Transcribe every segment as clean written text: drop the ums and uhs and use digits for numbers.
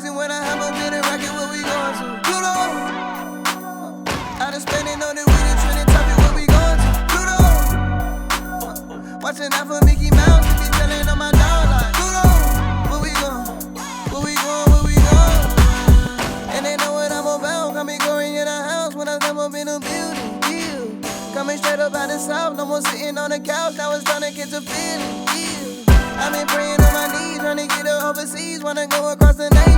crazy when I have a bit of rocket, what we going to? Pluto! I done spending on the weed and trending topic, what we going to? Pluto! Watching out for Mickey Mouse, if he telling on my dog like Pluto! Where we going? Where we going? Where we going? And they know what I'm about, got me going in the house when I step up in the building. Yeah. Coming straight up out the south, no more sitting on the couch, now it's time to catch a feeling. Yeah. I've been praying on my knees, trying to get her overseas, wanna go across the nation.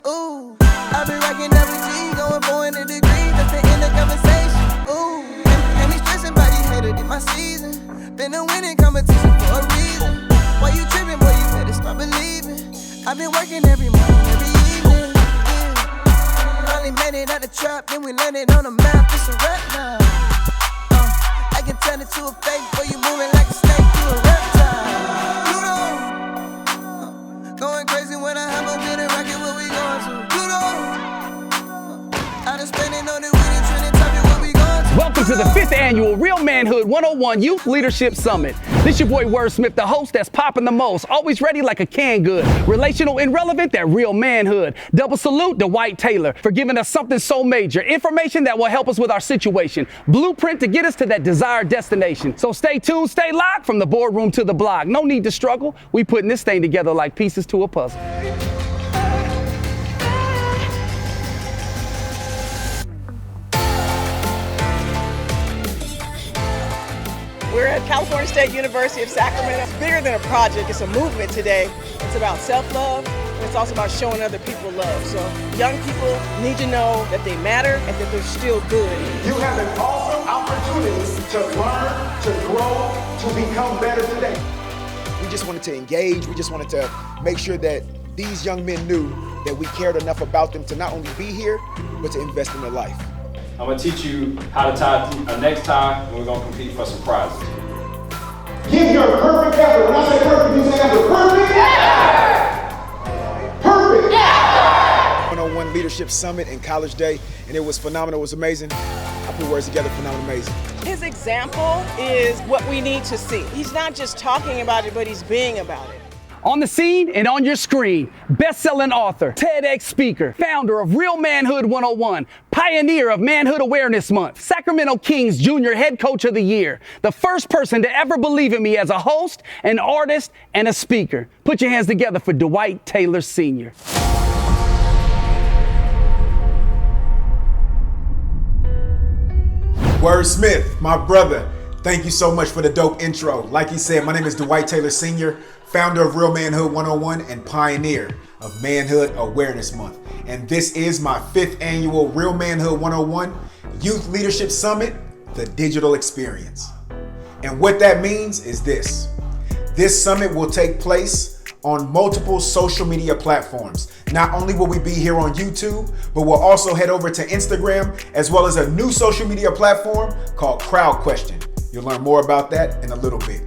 Ooh, I've been rocking WG, going 400 degrees, just to end the conversation. Ooh, and me stressing by these haters, did my season. Been a winning competition for a reason. Why you tripping, boy, you better start believing. I've been working every morning, every evening. Yeah. Finally made it out the trap, then we landed on the map, it's a rap now. I can turn it to a fake, boy, you moving like a snake through a reptile. Going crazy when I have a bit of rocket, what we going to? Pluto! I done spending on the weed and trending topic, what we going to? Welcome to the 5th Annual Real Manhood 101 Youth Leadership Summit. This your boy Wordsmith, the host that's popping the most, always ready like a canned good, relational and relevant, that real manhood. Double salute to Dwight Taylor for giving us something so major, information that will help us with our situation, blueprint to get us to that desired destination. So stay tuned, stay locked, from the boardroom to the blog. No need to struggle. We putting this thing together like pieces to a puzzle. We're at California State University of Sacramento. It's bigger than a project, it's a movement today. It's about self-love, and it's also about showing other people love. So young people need to know that they matter and that they're still good. You have an awesome opportunity to learn, to grow, to become better today. We just wanted to engage, we just wanted to make sure that these young men knew that we cared enough about them to not only be here, but to invest in their life. I'm gonna teach you how to tie a necktie, and we're gonna compete for some prizes. Give your perfect effort. When I say perfect, you say effort. Perfect? Yeah! Perfect! Yeah! 101 Leadership Summit and College Day, and it was phenomenal, it was amazing. I put words together, phenomenal, amazing. His example is what we need to see. He's not just talking about it, but he's being about it. On the scene and on your screen, best-selling author, TEDx speaker, founder of Real Manhood 101, pioneer of Manhood Awareness Month, Sacramento Kings Junior Head Coach of the Year, the first person to ever believe in me as a host, an artist, and a speaker. Put your hands together for Dwight Taylor Sr. Wordsmith, my brother, thank you so much for the dope intro. Like he said, my name is Dwight Taylor Sr., founder of Real Manhood 101 and pioneer of Manhood Awareness Month. And this is my 5th annual Real Manhood 101 Youth Leadership Summit, the digital experience. And what that means is this. This summit will take place on multiple social media platforms. Not only will we be here on YouTube, but we'll also head over to Instagram, as well as a new social media platform called Crowd Question. You'll learn more about that in a little bit.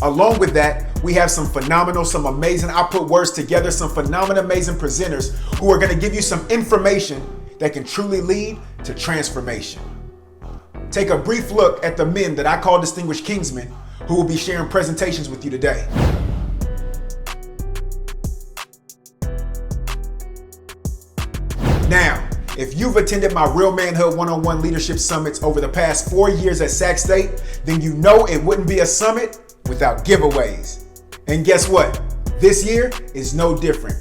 Along with that, we have some phenomenal, some amazing, I put words together, some phenomenal, amazing presenters who are going to give you some information that can truly lead to transformation. Take a brief look at the men that I call Distinguished Kingsmen who will be sharing presentations with you today. Now, if you've attended my Real Manhood 101 Leadership Summits over the past 4 years at Sac State, then you know it wouldn't be a summit without giveaways. And guess what? This year is no different.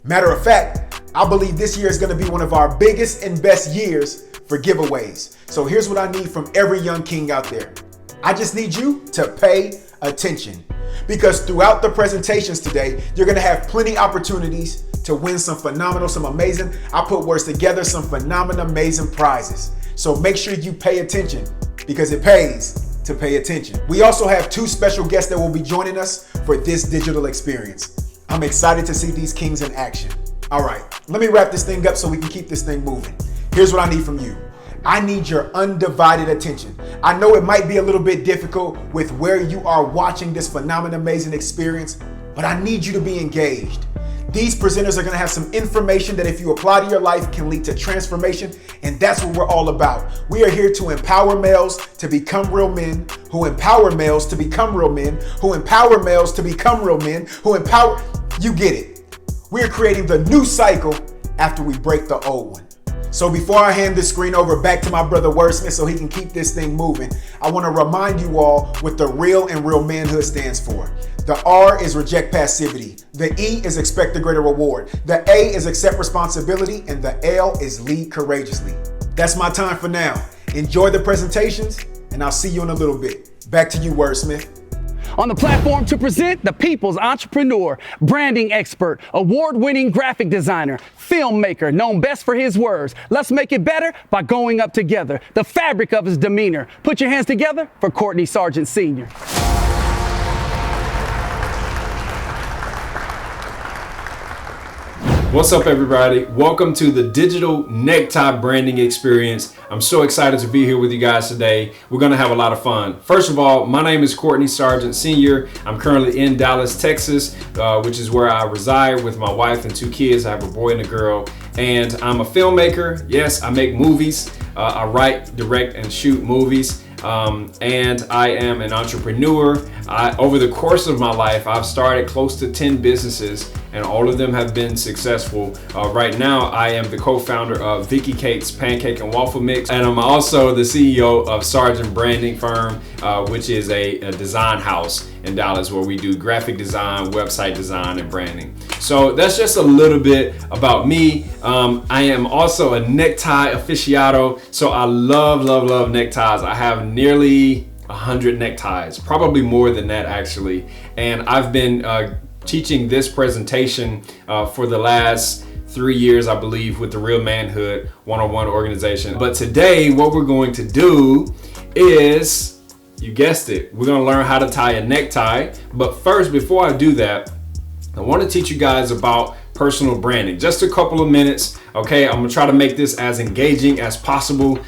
Matter of fact, I believe this year is going to be one of our biggest and best years for giveaways. So here's what I need from every young king out there. I just need you to pay attention, because throughout the presentations today, you're going to have plenty opportunities to win some phenomenal, some amazing, I put words together, some phenomenal, amazing prizes. So make sure you pay attention, because it pays to pay attention. We also have 2 special guests that will be joining us for this digital experience. I'm excited to see these kings in action. All right, let me wrap this thing up so we can keep this thing moving. Here's what I need from you. I need your undivided attention. I know it might be a little bit difficult with where you are watching this phenomenal, amazing experience, but I need you to be engaged. These presenters are going to have some information that if you apply to your life can lead to transformation, and that's what we're all about. We are here to empower males to become real men, who empower males to become real men, who empower males to become real men, who empower, you get it. We're creating the new cycle after we break the old one. So before I hand this screen over back to my brother Wordsmith so he can keep this thing moving, I want to remind you all what the REAL and Real Manhood stands for. The R is reject passivity. The E is expect a greater reward. The A is accept responsibility. And the L is lead courageously. That's my time for now. Enjoy the presentations, and I'll see you in a little bit. Back to you, Wordsmith. On the platform to present the people's entrepreneur, branding expert, award-winning graphic designer, filmmaker, known best for his words. Let's make it better by going up together. The fabric of his demeanor. Put your hands together for Courtney Sargent Sr. What's up, everybody? Welcome to the digital necktie branding experience. I'm so excited to be here with you guys today. We're gonna have a lot of fun. First of all, my name is Courtney Sargent Sr. I'm currently in Dallas, Texas, which is where I reside with my wife and 2 kids. I have a boy and a girl, and I'm a filmmaker. Yes, I make movies. I write, direct, and shoot movies. And I am an entrepreneur. Over the course of my life, I've started close to 10 businesses, and all of them have been successful. Right now, I am the co-founder of Vicky Cake's Pancake and Waffle Mix, and I'm also the CEO of Sargent Branding Firm, which is a design house in Dallas where we do graphic design, website design, and branding. So that's just a little bit about me. I am also a necktie aficionado, so I love neckties. I have nearly 100 neckties, probably more than that actually. And I've been teaching this presentation for the last 3 years, I believe, with the Real Manhood 101 organization. But today, what we're going to do is, you guessed it, we're gonna learn how to tie a necktie. But first, before I do that, I want to teach you guys about personal branding. Just a couple of minutes, okay? I'm gonna try to make this as engaging as possible.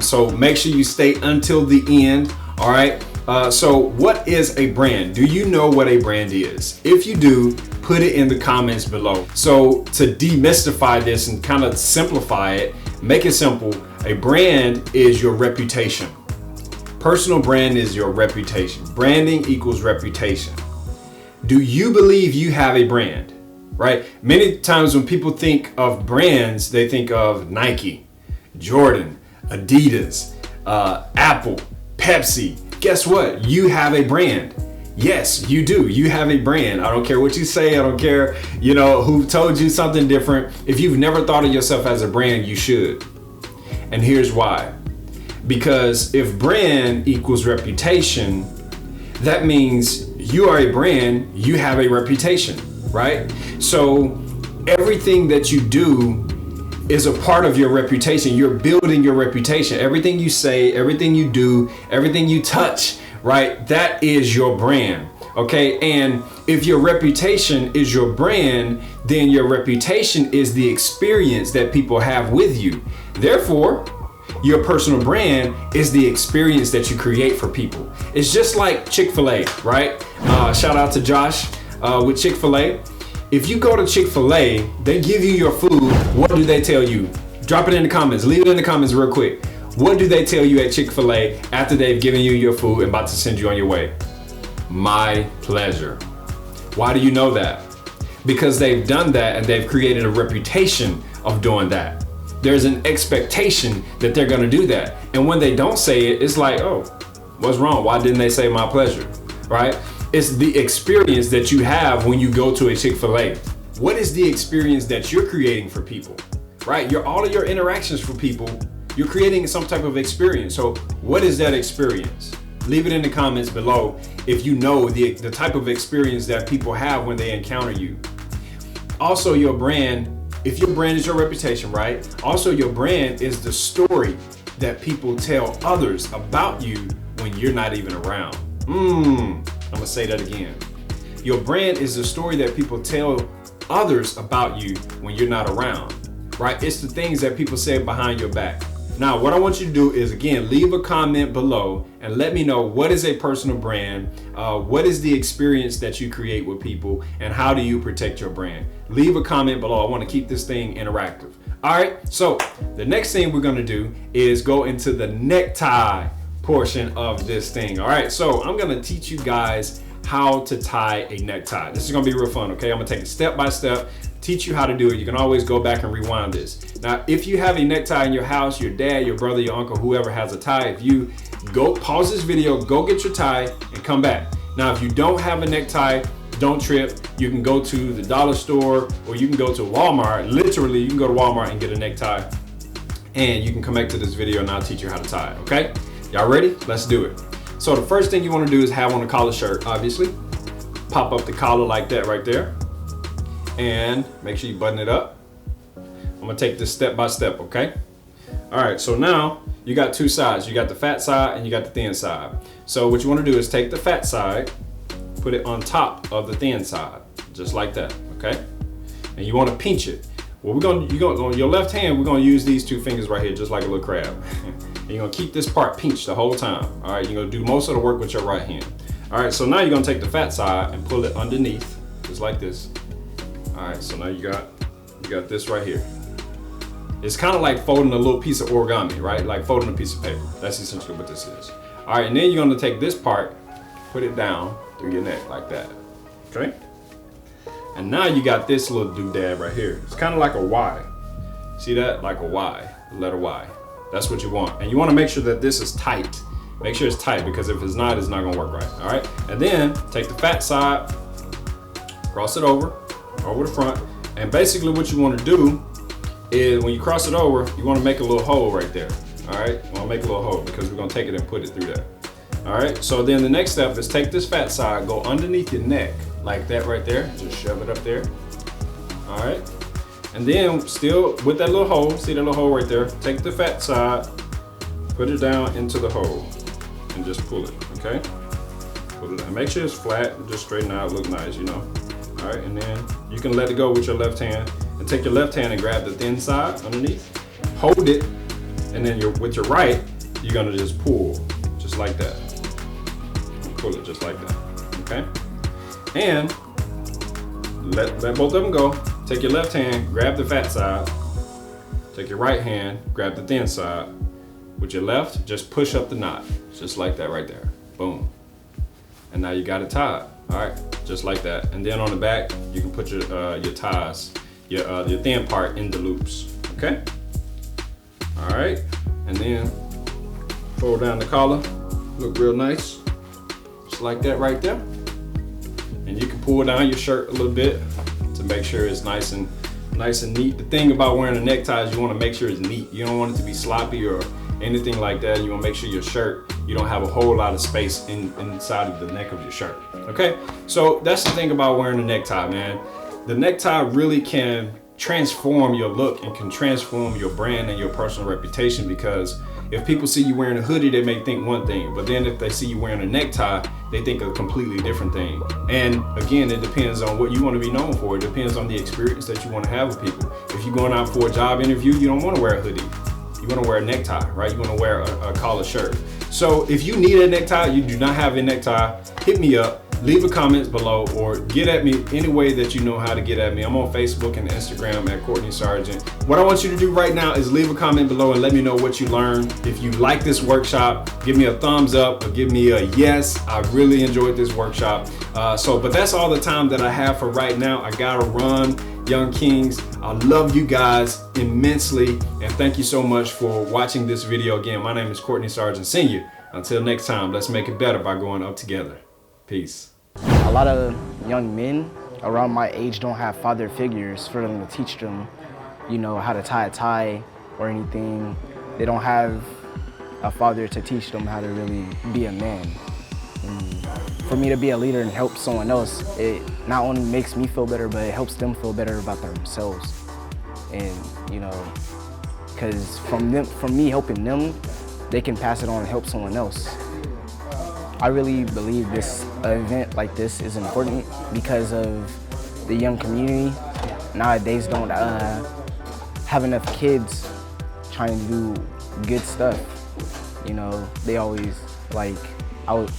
So make sure you stay until the end, all right? So what is a brand? Do you know what a brand is? If you do, put it in the comments below. So to demystify this and kind of simplify it, make it simple, a brand is your reputation. Personal brand is your reputation. Branding equals reputation. Do you believe you have a brand? Right? Many times when people think of brands, they think of Nike, Jordan, Adidas, Apple, Pepsi. Guess what? You have a brand. Yes, you do. You have a brand. I don't care what you say. I don't care, who told you something different. If you've never thought of yourself as a brand, you should. And here's why. Because if brand equals reputation, that means you are a brand, you have a reputation, right? So everything that you do is a part of your reputation. You're building your reputation. Everything you say, everything you do, everything you touch, right? That is your brand, okay? And if your reputation is your brand, then your reputation is the experience that people have with you. Therefore, your personal brand is the experience that you create for people. It's just like Chick-fil-A, right? Shout out to Josh with Chick-fil-A. If you go to Chick-fil-A, they give you your food. What do they tell you? Drop it in the comments. Leave it in the comments real quick. What do they tell you at Chick-fil-A after they've given you your food and about to send you on your way? My pleasure. Why do you know that? Because they've done that and they've created a reputation of doing that. There's an expectation that they're gonna do that. And when they don't say it, it's like, oh, what's wrong? Why didn't they say my pleasure, right? It's the experience that you have when you go to a Chick-fil-A. What is the experience that you're creating for people, right? All of your interactions for people, you're creating some type of experience. So what is that experience? Leave it in the comments below if you know the type of experience that people have when they encounter you. Also, your brand, if your brand is your reputation, right? Also, your brand is the story that people tell others about you when you're not even around. I'm gonna say that again. Your brand is the story that people tell others about you when you're not around, right? It's the things that people say behind your back. Now, what I want you to do is, again, leave a comment below and let me know what is a personal brand, what is the experience that you create with people, and how do you protect your brand? Leave a comment below. I want to keep this thing interactive. All right, so the next thing we're gonna do is go into the necktie portion of this thing. All right, so I'm gonna teach you guys how to tie a necktie. This is gonna be real fun, okay? I'm gonna take it step by step, teach you how to do it. You can always go back and rewind this. Now, if you have a necktie in your house, your dad, your brother, your uncle, whoever has a tie, if you go pause this video, go get your tie and come back. Now, if you don't have a necktie, don't trip. You can go to the dollar store or you can go to Walmart. Literally, you can go to Walmart and get a necktie and you can come back to this video and I'll teach you how to tie it, okay? Y'all ready? Let's do it. So the first thing you want to do is have on a collar shirt, obviously. Pop up the collar like that right there. And make sure you button it up. I'm gonna take this step by step, okay? All right, so now you got two sides. You got the fat side and you got the thin side. So what you wanna do is take the fat side, put it on top of the thin side, just like that, okay? And you wanna pinch it. Well, on your left hand, we're gonna use these two fingers right here, just like a little crab. And you're gonna keep this part pinched the whole time. All right, you're gonna do most of the work with your right hand. All right, so now you're gonna take the fat side and pull it underneath, just like this. All right, so now you got this right here. It's kind of like folding a little piece of origami, right? Like folding a piece of paper. That's essentially what this is. All right, and then you're gonna take this part, put it down through your neck like that, okay? And now you got this little doodad right here. It's kind of like a Y. See that? Like a Y, the letter Y. That's what you want. And you want to make sure that this is tight. Make sure it's tight because if it's not gonna work right, all right? And then take the fat side, cross it over the front. And basically what you want to do is when you cross it over, you want to make a little hole right there, all right? You want to make a little hole because we're gonna take it and put it through there. All right, so then the next step is take this fat side, go underneath your neck, like that right there. Just shove it up there. All right. And then still with that little hole, see that little hole right there? Take the fat side, put it down into the hole and just pull it, okay? Pull it down. Make sure it's flat, just straighten out, look nice, you know? All right, and then you can let it go with your left hand and take your left hand and grab the thin side underneath, hold it, and then with your right, you're gonna just pull, just like that. Pull it just like that, okay? And let both of them go. Take your left hand, grab the fat side. Take your right hand, grab the thin side. With your left, just push up the knot, just like that right there. Boom. And now you got it tied. All right, just like that. And then on the back, you can put your ties, your thin part in the loops. Okay. All right, and then fold down the collar. Look real nice, just like that right there. And you can pull down your shirt a little bit to make sure it's nice and neat. The thing about wearing a necktie is you want to make sure it's neat. You don't want it to be sloppy or anything like that. You want to make sure your shirt, you don't have a whole lot of space inside of the neck of your shirt. Okay, so that's the thing about wearing a necktie, man. The necktie really can transform your look and can transform your brand and your personal reputation, because if people see you wearing a hoodie, they may think one thing, but then if they see you wearing a necktie, they think a completely different thing. And again, it depends on what you want to be known for. It depends on the experience that you want to have with people. If you're going out for a job interview, you don't want to wear a hoodie. You want to wear a necktie, right? You want to wear a collar shirt. So if you need a necktie, you do not have a necktie, hit me up. Leave a comment below or get at me any way that you know how to get at me. I'm on Facebook and Instagram at Courtney Sargent. What I want you to do right now is leave a comment below and let me know what you learned. If you like this workshop, give me a thumbs up or give me a yes. I really enjoyed this workshop. But that's all the time that I have for right now. I gotta run, Young Kings. I love you guys immensely. And thank you so much for watching this video. Again, my name is Courtney Sargent Sr. Until next time, let's make it better by going up together. Peace. A lot of young men around my age don't have father figures for them to teach them, you know, how to tie a tie or anything. They don't have a father to teach them how to really be a man. And for me to be a leader and help someone else, it not only makes me feel better, but it helps them feel better about themselves. And, you know, because from me helping them, they can pass it on and help someone else. I really believe this event like this is important because of the young community nowadays don't have enough kids trying to do good stuff. You know, they always like out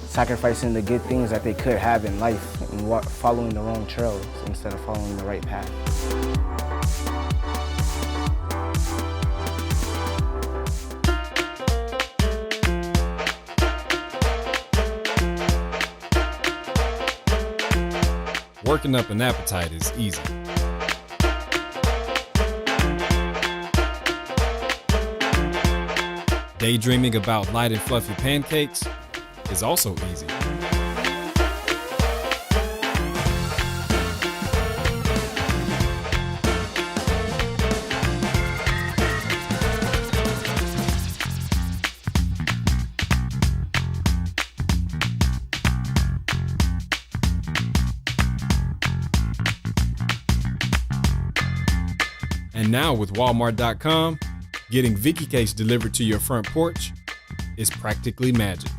sacrificing the good things that they could have in life and following the wrong trails instead of following the right path. Working up an appetite is easy. Daydreaming about light and fluffy pancakes is also easy. And now with Walmart.com, getting Vicky cakes delivered to your front porch is practically magic.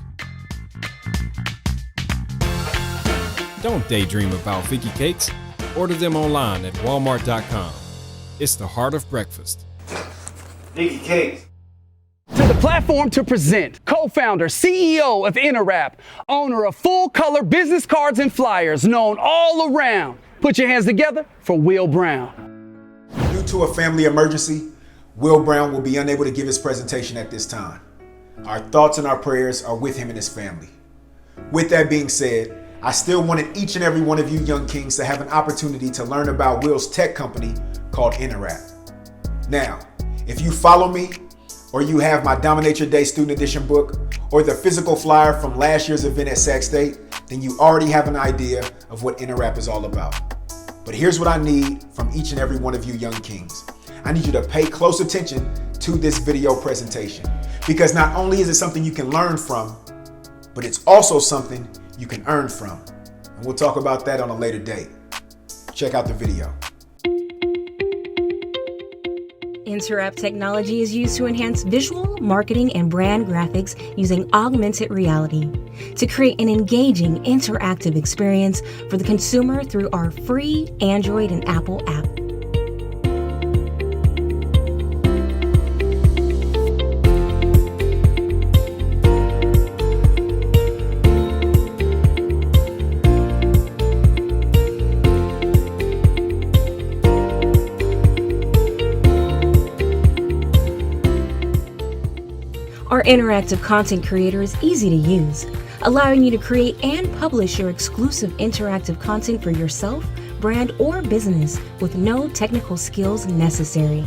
Don't daydream about Vicky cakes. Order them online at Walmart.com. It's the heart of breakfast. Vicky cakes. To the platform to present, co-founder, CEO of Inter.Wrap, owner of full color business cards and flyers known all around. Put your hands together for Will Brown. Due to a family emergency, Will Brown will be unable to give his presentation at this time. Our thoughts and our prayers are with him and his family. With that being said, I still wanted each and every one of you young kings to have an opportunity to learn about Will's tech company called Inter.Wrap. Now, if you follow me, or you have my Dominate Your Day Student Edition book, or the physical flyer from last year's event at Sac State, then you already have an idea of what Inter.Wrap is all about. But here's what I need from each and every one of you young kings. I need you to pay close attention to this video presentation, because not only is it something you can learn from, but it's also something you can earn from. And we'll talk about that on a later date. Check out the video. Inter.Wrap technology is used to enhance visual, marketing, and brand graphics using augmented reality to create an engaging, interactive experience for the consumer through our free Android and Apple app. Our interactive content creator is easy to use, allowing you to create and publish your exclusive interactive content for yourself, brand, or business with no technical skills necessary.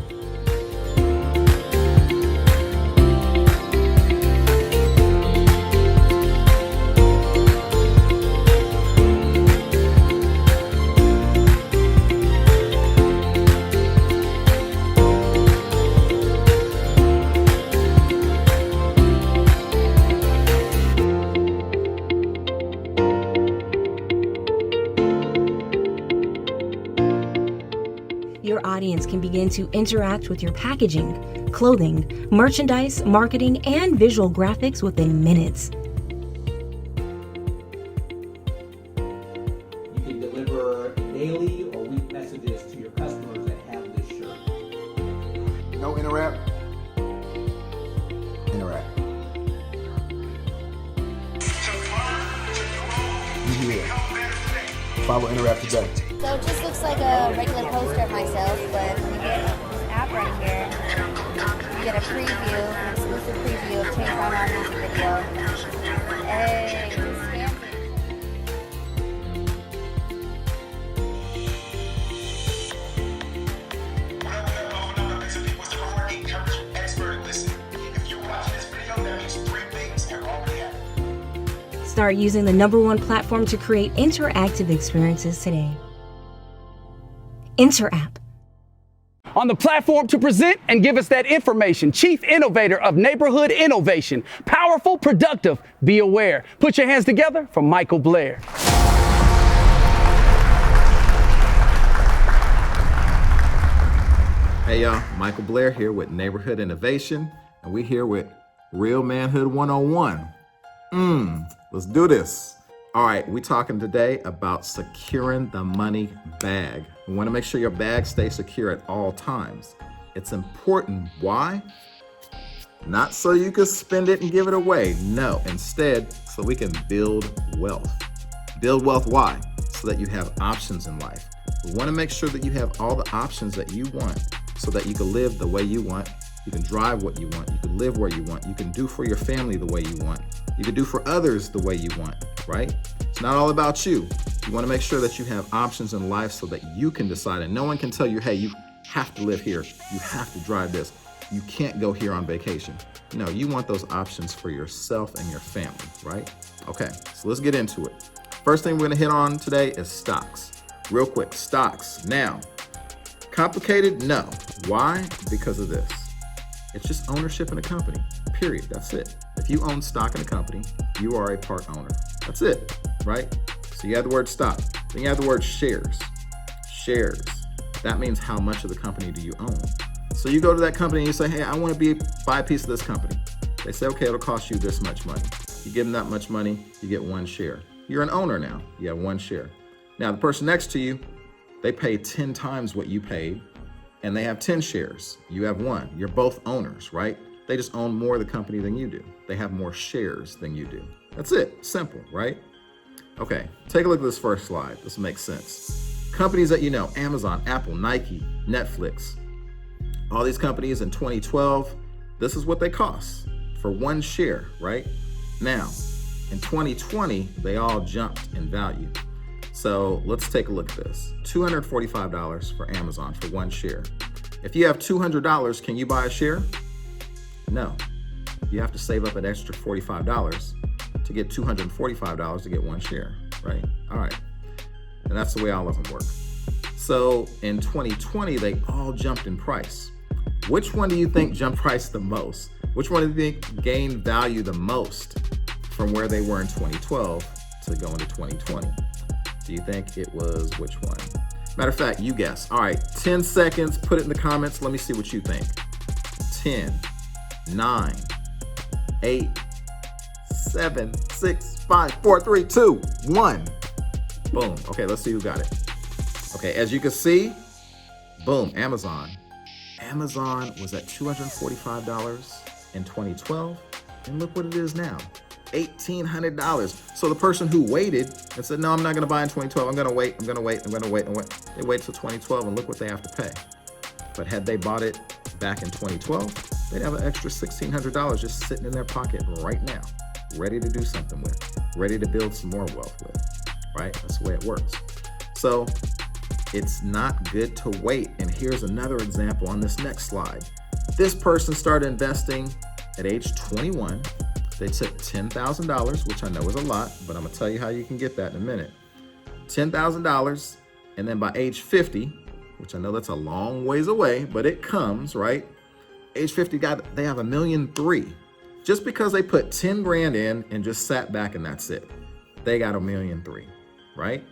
Your audience can begin to interact with your packaging, clothing, merchandise, marketing, and visual graphics within minutes. You can deliver daily or week messages to your customers that have this shirt. No Inter.Wrap? Inter.Wrap. You here. Follow Inter.Wrap today. So it just looks like a regular poster of myself, but when you get this app right here, you get a preview, an exclusive preview of Change My Mom music video. Hey, scan Start using the #1 platform to create interactive experiences today. Inter.Wrap. On the platform to present and give us that information, Chief Innovator of Neighborhood Innovation. Powerful, productive, be aware. Put your hands together for Michael Blair. Hey y'all, Michael Blair here with Neighborhood Innovation, and we're here with Real Manhood 101. Let's do this. All right, we're talking today about securing the money bag. We want to make sure your bag stays secure at all times. It's important. Why? Not so you can spend it and give it away. No, instead, so we can build wealth. Build wealth, why? So that you have options in life. We want to make sure that you have all the options that you want so that you can live the way you want. You can drive what you want. You can live where you want. You can do for your family the way you want. You can do for others the way you want, right? It's not all about you. You want to make sure that you have options in life so that you can decide, and no one can tell you, hey, you have to live here. You have to drive this. you can't go here on vacation. No, you want those options for yourself and your family, right? Okay, so let's get into it. First thing we're gonna hit on today is stocks. Real quick, stocks. Now, complicated? No. Why? Because of this. It's just ownership in a company, period. That's it. If you own stock in a company, you are a part owner. That's it, right? So you have the word stock, then you have the word shares. Shares. That means how much of the company do you own? So you go to that company and you say, hey, I want to buy a piece of this company. They say, okay, it'll cost you this much money. You give them that much money, you get one share. You're an owner now, you have one share. Now the person next to you, they pay 10 times what you paid and they have 10 shares. You have one. You're both owners, right? They just own more of the company than you do. They have more shares than you do. That's it, simple, right? Okay, take a look at this first slide. This makes sense. Companies that you know, Amazon, Apple, Nike, Netflix, all these companies in 2012, this is what they cost for one share, right? Now, in 2020, they all jumped in value. So let's take a look at this. $245 for Amazon for one share. If you have $200, can you buy a share? No. You have to save up an extra $45 to get $245 to get one share, right? All right. And that's the way all of them work. So in 2020, they all jumped in price. Which one do you think jumped price the most? Which one do you think gained value the most from where they were in 2012 to go into 2020? Do you think it was which one? Matter of fact, you guess. All right, 10 seconds, put it in the comments. Let me see what you think. 10, 9, 8, 7, 6, 5, 4, 3, 2, 1. Boom. Okay, let's see who got it. Okay, as you can see, boom, Amazon. Amazon was at $245 in 2012, and look what it is now, $1,800. So the person who waited and said, no, I'm not gonna buy in 2012, I'm gonna wait, they wait till 2012 and look what they have to pay. But had they bought it back in 2012, they'd have an extra $1,600 just sitting in their pocket right now, ready to do something with, ready to build some more wealth with, right? That's the way it works. So it's not good to wait. And here's another example on this next slide. This person started investing at age 21. They took $10,000, which I know is a lot, but I'm gonna tell you how you can get that in a minute. $10,000, and then by age 50, which I know that's a long ways away, but it comes, right? Age 50, they have $1.3 million. Just because they put 10 grand in and just sat back and that's it. They got $1.3 million, right?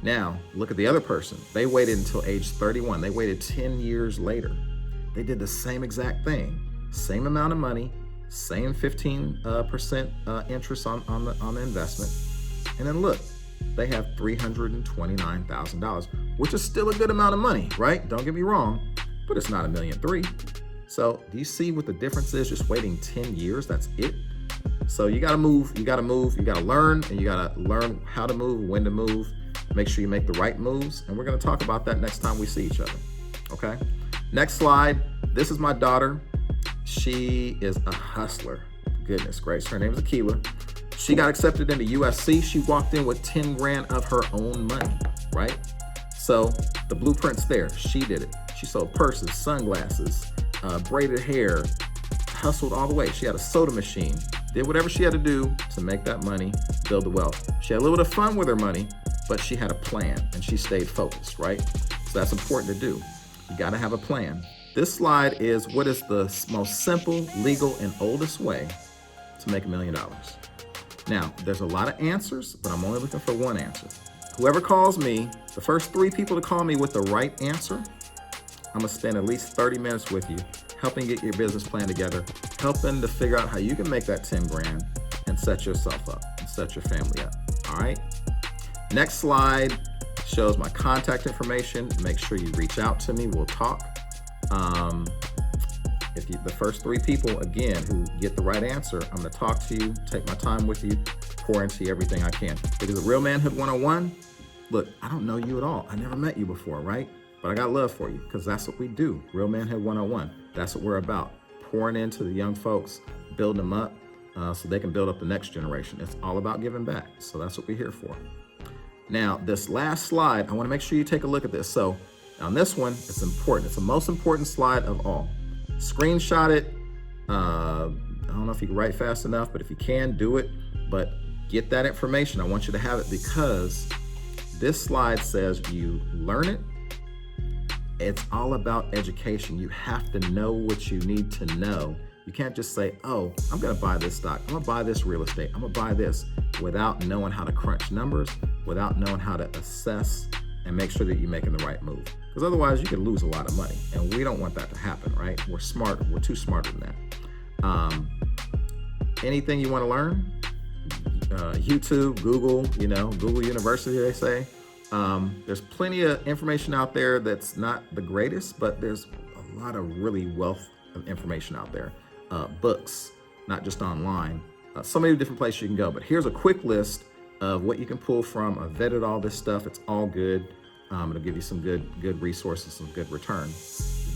Now, look at the other person. They waited until age 31. They waited 10 years later. They did the same exact thing. Same amount of money, same 15% interest on the investment. And then look, they have $329,000, which is still a good amount of money, right? Don't get me wrong, but it's not $1.3 million. So do you see what the difference is just waiting 10 years? That's it. So you gotta move, you gotta learn, and you gotta learn how to move, when to move. Make sure you make the right moves, and we're gonna talk about that next time we see each other, okay? Next slide, this is my daughter. She is a hustler, goodness gracious. Her name is Akilah. She got accepted into USC. She walked in with 10 grand of her own money, right? So the blueprint's there, she did it. She sold purses, sunglasses, braided hair, hustled all the way. She had a soda machine, did whatever she had to do to make that money, build the wealth. She had a little bit of fun with her money, but she had a plan and she stayed focused, right? So that's important to do. You gotta have a plan. This slide is what is the most simple, legal, and oldest way to make $1 million. Now, there's a lot of answers, but I'm only looking for one answer. Whoever calls me, the first 3 people to call me with the right answer, I'm gonna spend at least 30 minutes with you, helping get your business plan together, helping to figure out how you can make that 10 grand and set yourself up and set your family up, all right? Next slide shows my contact information. Make sure you reach out to me, we'll talk. If the first 3 people, again, who get the right answer, I'm gonna talk to you, take my time with you, pour into you everything I can. Because at Real Manhood 101, look, I don't know you at all. I never met you before, right? But I got love for you, because that's what we do. Real Manhood 101, that's what we're about. Pouring into the young folks, building them up so they can build up the next generation. It's all about giving back, so that's what we're here for. Now, this last slide, I wanna make sure you take a look at this. So on this one, it's important. It's the most important slide of all. screenshot it. I don't know if you can write fast enough, but if you can, do it. But get that information. I want you to have it because this slide says you learn it. It's all about education. You have to know what you need to know. You can't just say, oh, I'm gonna buy this stock, I'm gonna buy this real estate, I'm gonna buy this, without knowing how to crunch numbers, without knowing how to assess and make sure that you're making the right move. Because otherwise you can lose a lot of money, and we don't want that to happen, right? We're smart, we're too smart than that. Anything you wanna learn, YouTube, Google, Google University, they say. There's plenty of information out there that's not the greatest, but there's a lot of really wealth of information out there. Books, not just online. So many different places you can go, but here's a quick list of what you can pull from. I've vetted all this stuff, it's all good. It'll give you some good resources, some good return.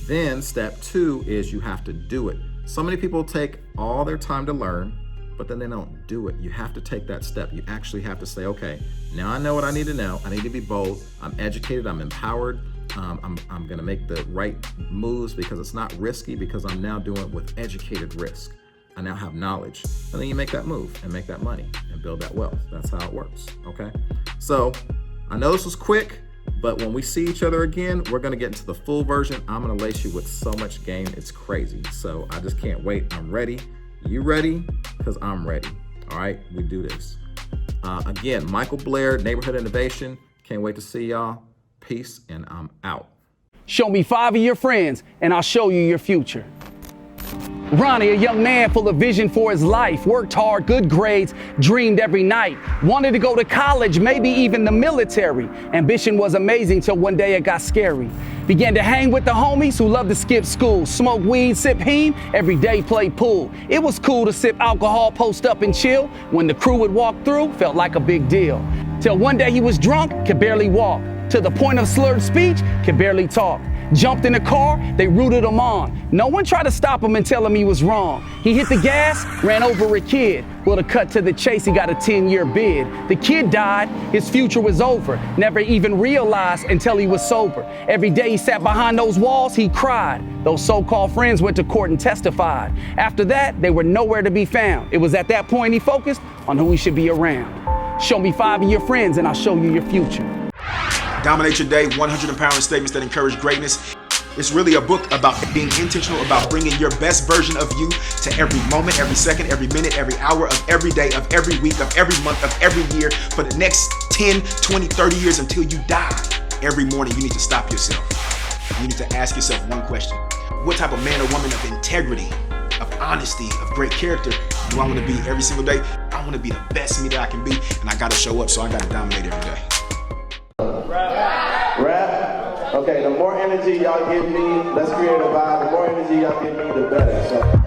Then step 2 is you have to do it. So many people take all their time to learn, but then they don't do it. You have to take that step. You actually have to say, okay, now I know what I need to know. I need to be bold. I'm educated, I'm empowered. I'm gonna make the right moves because it's not risky, because I'm now doing it with educated risk. I now have knowledge. And then you make that move and make that money and build that wealth. That's how it works, okay? So I know this was quick, but when we see each other again, we're gonna get into the full version. I'm gonna lace you with so much game, it's crazy. So I just can't wait, I'm ready. You ready? Because I'm ready. All right, we do this. Again, Michael Blair, Neighborhood Innovation. Can't wait to see y'all. Peace, and I'm out. Show me 5 of your friends, and I'll show you your future. Ronnie, a young man full of vision for his life, worked hard, good grades, dreamed every night, wanted to go to college, maybe even the military. Ambition was amazing till one day it got scary. Began to hang with the homies who loved to skip school, smoke weed, sip heme, every day play pool. It was cool to sip alcohol, post up and chill. When the crew would walk through, felt like a big deal. Till one day he was drunk, could barely walk. To the point of slurred speech, could barely talk. Jumped in the car, they rooted him on. No one tried to stop him and tell him he was wrong. He hit the gas, ran over a kid. Well, to cut to the chase, he got a 10-year bid. The kid died, his future was over. Never even realized until he was sober. Every day he sat behind those walls, he cried. Those so-called friends went to court and testified. After that, they were nowhere to be found. It was at that point he focused on who he should be around. Show me 5 of your friends and I'll show you your future. Dominate Your Day, 100 empowering statements that encourage greatness. It's really a book about being intentional, about bringing your best version of you to every moment, every second, every minute, every hour of every day, of every week, of every month, of every year, for the next 10, 20, 30 years until you die. Every morning you need to stop yourself. You need to ask yourself one question. What type of man or woman of integrity, of honesty, of great character do I want to be every single day? I want to be the best me that I can be, and I got to show up, so I got to dominate every day. Rap. Okay, the more energy y'all give me, let's create a vibe. The more energy y'all give me, the better. So.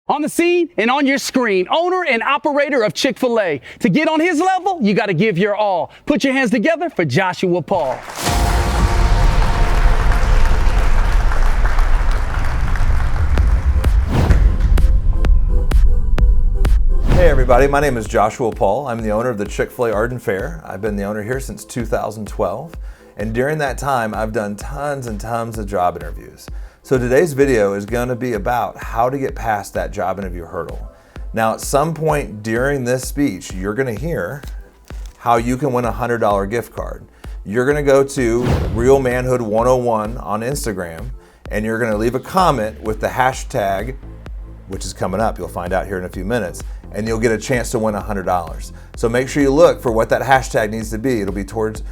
On the scene and on your screen, owner and operator of Chick-fil-A. To get on his level, you got to give your all. Put your hands together for Joshua Paul. Hey everybody, my name is Joshua Paul. I'm the owner of the Chick-fil-A Arden Fair. I've been the owner here since 2012. And during that time, I've done tons and tons of job interviews. So today's video is going to be about how to get past that job interview hurdle. Now, at some point during this speech, you're going to hear how you can win a $100 gift card. You're going to go to Real Manhood 101 on Instagram, and you're going to leave a comment with the hashtag, which is coming up, you'll find out here in a few minutes, and you'll get a chance to win $100. So make sure you look for what that hashtag needs to be. It'll be towards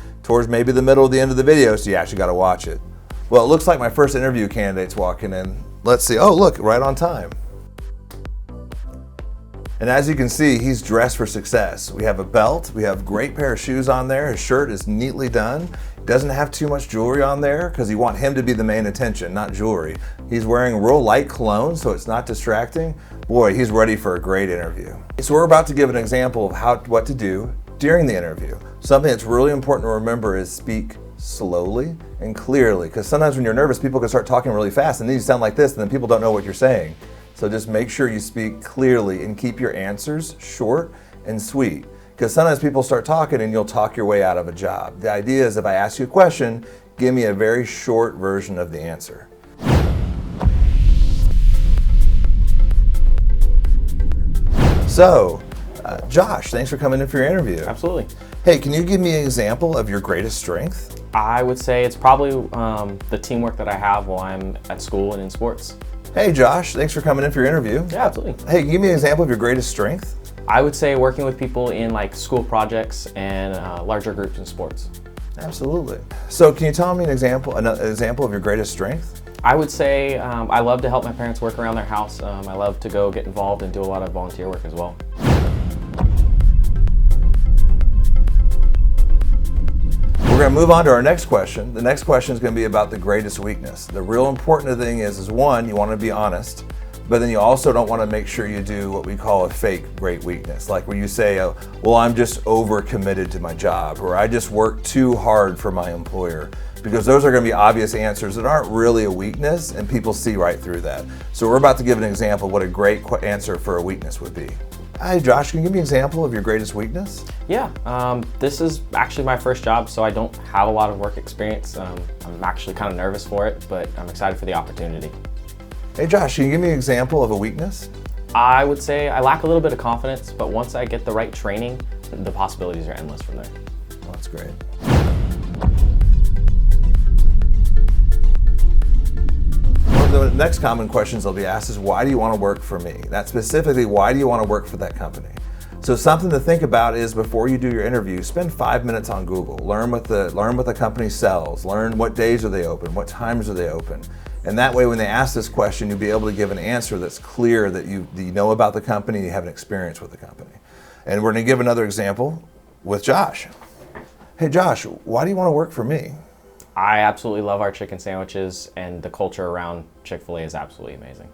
maybe the middle or the end of the video, so you actually got to watch it. Well, it looks like my first interview candidate's walking in. Let's see. Oh, look, right on time. And as you can see, he's dressed for success. We have a belt, we have a great pair of shoes on there. His shirt is neatly done. Doesn't have too much jewelry on there because you want him to be the main attention, not jewelry. He's wearing real light cologne, so it's not distracting. Boy, he's ready for a great interview. So we're about to give an example of what to do during the interview. Something that's really important to remember is speak slowly and clearly, because sometimes when you're nervous, people can start talking really fast and then you sound like this and then people don't know what you're saying. So just make sure you speak clearly and keep your answers short and sweet, because sometimes people start talking and you'll talk your way out of a job. The idea is if I ask you a question, give me a very short version of the answer. So, Josh, thanks for coming in for your interview. Absolutely. Hey, can you give me an example of your greatest strength? I would say it's probably the teamwork that I have while I'm at school and in sports. Hey Josh, thanks for coming in for your interview. Yeah, absolutely. Hey, give me an example of your greatest strength. I would say working with people in like school projects and larger groups in sports. Absolutely. So can you tell me an example of your greatest strength? I would say I love to help my parents work around their house. I love to go get involved and do a lot of volunteer work as well. We're going to move on to our next question. The next question is going to be about the greatest weakness. The real important thing is one, you want to be honest, but then you also don't want to make sure you do what we call a fake great weakness. Like where you say, oh, well, I'm just overcommitted to my job, or I just work too hard for my employer. Because those are going to be obvious answers that aren't really a weakness, and people see right through that. So we're about to give an example of what a great answer for a weakness would be. Hi Josh, can you give me an example of your greatest weakness? Yeah, this is actually my first job, so I don't have a lot of work experience. I'm actually kind of nervous for it, but I'm excited for the opportunity. Hey Josh, can you give me an example of a weakness? I would say I lack a little bit of confidence, but once I get the right training, the possibilities are endless from there. Well, that's great. The next common questions they'll be asked is, why do you want to work for me? That's specifically, why do you want to work for that company? So something to think about is before you do your interview, spend 5 minutes on Google. Learn what the company sells. Learn what days are they open, what times are they open. And that way when they ask this question, you'll be able to give an answer that's clear that you know about the company, you have an experience with the company. And we're going to give another example with Josh. Hey Josh, why do you want to work for me? I absolutely love our chicken sandwiches, and the culture around Chick-fil-A is absolutely amazing.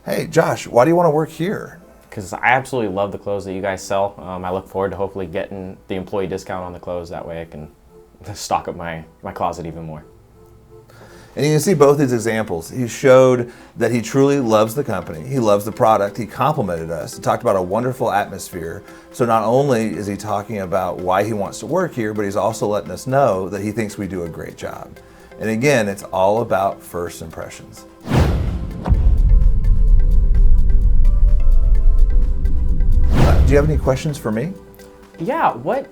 Hey Josh, why do you want to work here? Because I absolutely love the clothes that you guys sell. I look forward to hopefully getting the employee discount on the clothes. That way I can stock up my closet even more. And you can see both these examples. He showed that he truly loves the company. He loves the product. He complimented us. He talked about a wonderful atmosphere. So not only is he talking about why he wants to work here, but he's also letting us know that he thinks we do a great job. And again, it's all about first impressions. Do you have any questions for me? Yeah, what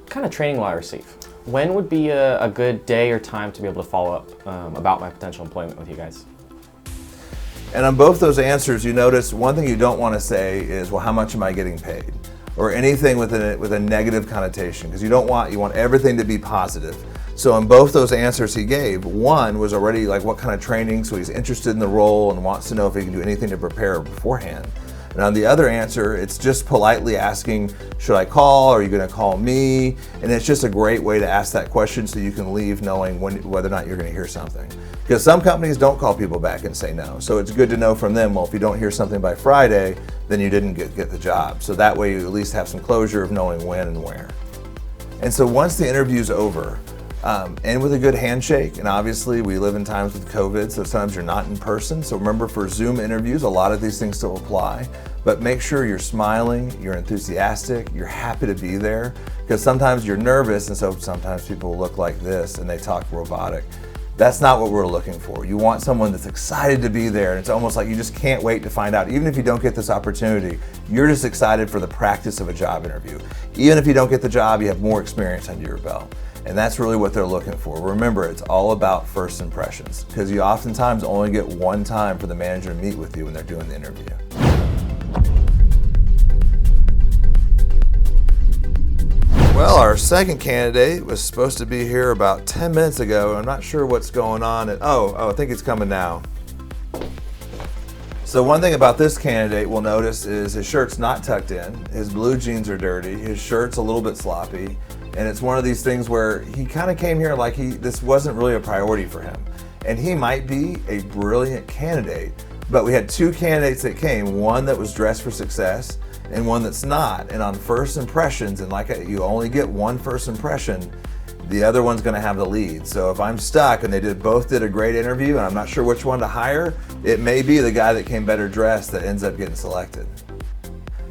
kind of training will I receive? When would be a good day or time to be able to follow up about my potential employment with you guys? And on both those answers, you notice one thing you don't want to say is, well, how much am I getting paid? Or anything with a negative connotation, because you want everything to be positive. So in both those answers he gave, one was already like what kind of training, so he's interested in the role and wants to know if he can do anything to prepare beforehand. And on the other answer, it's just politely asking, should I call? Are you going to call me? And it's just a great way to ask that question so you can leave knowing whether or not you're going to hear something. Because some companies don't call people back and say no. So it's good to know from them, well, if you don't hear something by Friday, then you didn't get the job. So that way you at least have some closure of knowing when and where. And so once the interview's over, end with a good handshake. And obviously we live in times with COVID, so sometimes you're not in person. So remember, for Zoom interviews, a lot of these things still apply, but make sure you're smiling, you're enthusiastic, you're happy to be there, because sometimes you're nervous, and so sometimes people look like this and they talk robotic. That's not what we're looking for. You want someone that's excited to be there, and it's almost like you just can't wait to find out. Even if you don't get this opportunity, you're just excited for the practice of a job interview. Even if you don't get the job, you have more experience under your belt. And that's really what they're looking for. Remember, it's all about first impressions, because you oftentimes only get one time for the manager to meet with you when they're doing the interview. Well, our second candidate was supposed to be here about 10 minutes ago. I'm not sure what's going on. I think it's coming now. So one thing about this candidate we'll notice is his shirt's not tucked in, his blue jeans are dirty, his shirt's a little bit sloppy, and it's one of these things where he kind of came here like this wasn't really a priority for him. And he might be a brilliant candidate, but we had two candidates that came, one that was dressed for success and one that's not. And on first impressions, and you only get one first impression, the other one's gonna have the lead. So if I'm stuck and they both did a great interview and I'm not sure which one to hire, it may be the guy that came better dressed that ends up getting selected.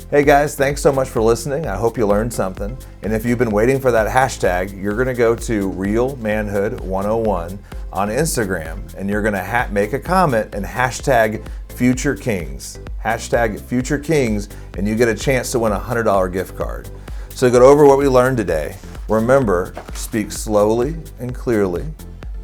Hey guys, thanks so much for listening. I hope you learned something. And if you've been waiting for that hashtag, you're gonna go to Real Manhood 101 on Instagram, and you're gonna make a comment and hashtag Future Kings. Hashtag Future Kings, and you get a chance to win a $100 gift card. So go over what we learned today. Remember, speak slowly and clearly.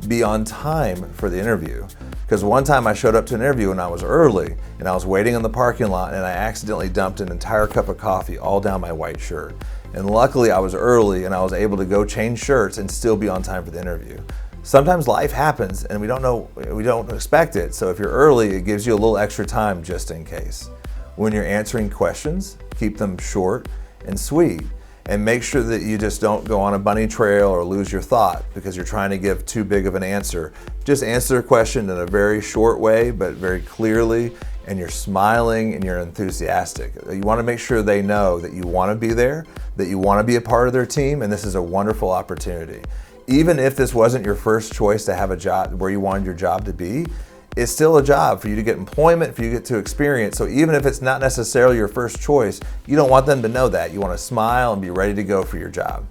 Be on time for the interview. Because one time I showed up to an interview and I was early and I was waiting in the parking lot and I accidentally dumped an entire cup of coffee all down my white shirt. And luckily I was early and I was able to go change shirts and still be on time for the interview. Sometimes life happens and we don't expect it. So if you're early, it gives you a little extra time just in case. When you're answering questions, keep them short and sweet. And make sure that you just don't go on a bunny trail or lose your thought because you're trying to give too big of an answer. Just answer the question in a very short way, but very clearly, and you're smiling and you're enthusiastic. You want to make sure they know that you want to be there, that you want to be a part of their team, and this is a wonderful opportunity. Even if this wasn't your first choice to have a job where you wanted your job to be, it's still a job for you to get employment, for you to get to experience. So even if it's not necessarily your first choice, you don't want them to know that. You want to smile and be ready to go for your job.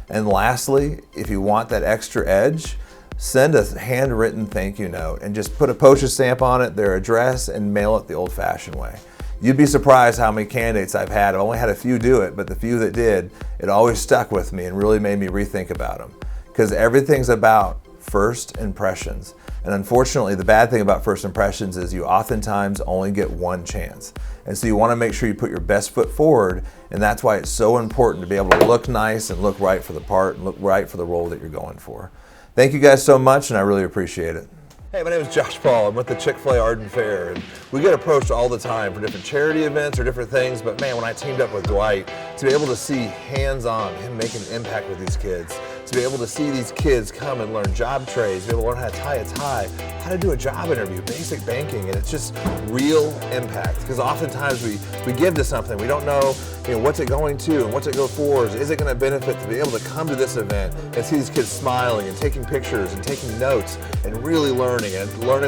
And lastly, if you want that extra edge, send a handwritten thank you note and just put a postage stamp on it, their address, and mail it the old-fashioned way. You'd be surprised how many candidates I've had. I've only had a few do it, but the few that did, it always stuck with me and really made me rethink about them. Because everything's about first impressions. And unfortunately, the bad thing about first impressions is you oftentimes only get one chance. And so you want to make sure you put your best foot forward, and that's why it's so important to be able to look nice and look right for the part and look right for the role that you're going for. Thank you guys so much, and I really appreciate it. Hey, my name is Josh Paul. I'm with the Chick-fil-A Arden Fair, and we get approached all the time for different charity events or different things, but man, when I teamed up with Dwight, to be able to see hands-on him making an impact with these kids, to be able to see these kids come and learn job trades, be able to learn how to tie a tie, how to do a job interview, basic banking, and it's just real impact. Because oftentimes we give to something, we don't know, what's it going to and what's it go for, is it going to benefit to be able to come to this event and see these kids smiling and taking pictures and taking notes and really learning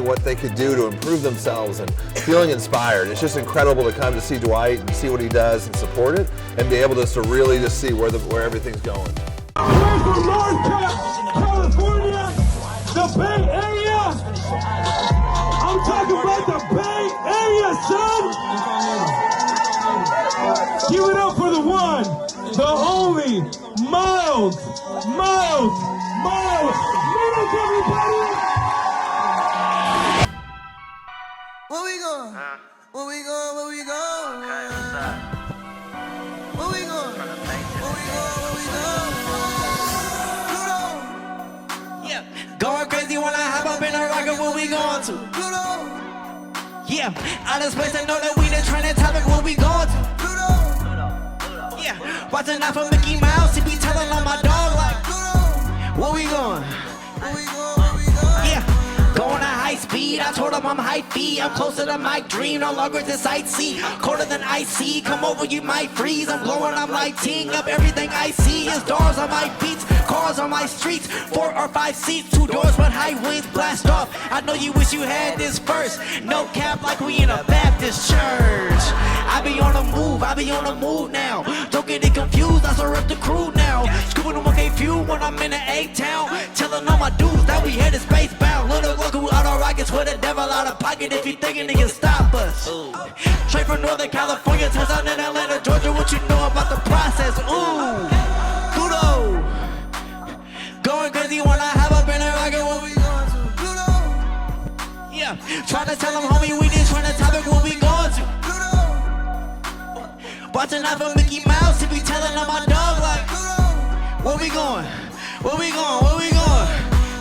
what they could do to improve themselves and feeling inspired. It's just incredible to come to see Dwight and see what he does and support it and be able to really just see where everything's going. We're from North California, the Bay Area. I'm talking about the Bay Area, son. Give it up for the one, the only, Miles. Miles, everybody. Where we going? Where we going? Where we going? Okay, what's up? Where we going? Where we going? Yeah, going crazy when I hop up in a rocket. Where we going to? Yeah, out of space I know that we the trending topic. Where we going to? Yeah, watching out for Mickey Mouse. He be telling on my dog like, where we going? Yeah, going at high speed. I told him I'm high feet. I'm closer to my dream. No longer to sightsee. Colder than icy. Come over, you might freeze. I'm glowing. I'm lighting up everything I see. Is doors on my beats, cars on my streets. 4 or 5 seats, 2 doors with high winds blast off. I know you wish you had this first. No cap like we in a Baptist church. I be on the move now. Don't get it confused, I surrep the crew now. Scooping them with a few when I'm in the A-town. Telling all my dudes that we headed space bound. Little local out of rockets with the devil out of pocket. If you thinking they can stop us. Straight from Northern California, turns out in Atlanta, Georgia. What you know about the process? Ooh, kudo. Going crazy when I have up in a rocket. Where we going to? Kudo. Yeah, trying to tell them, homie, we just trying to topic where we going to. Watching out for Mickey Mouse, he be telling on my dog like, Where we going? Where we going?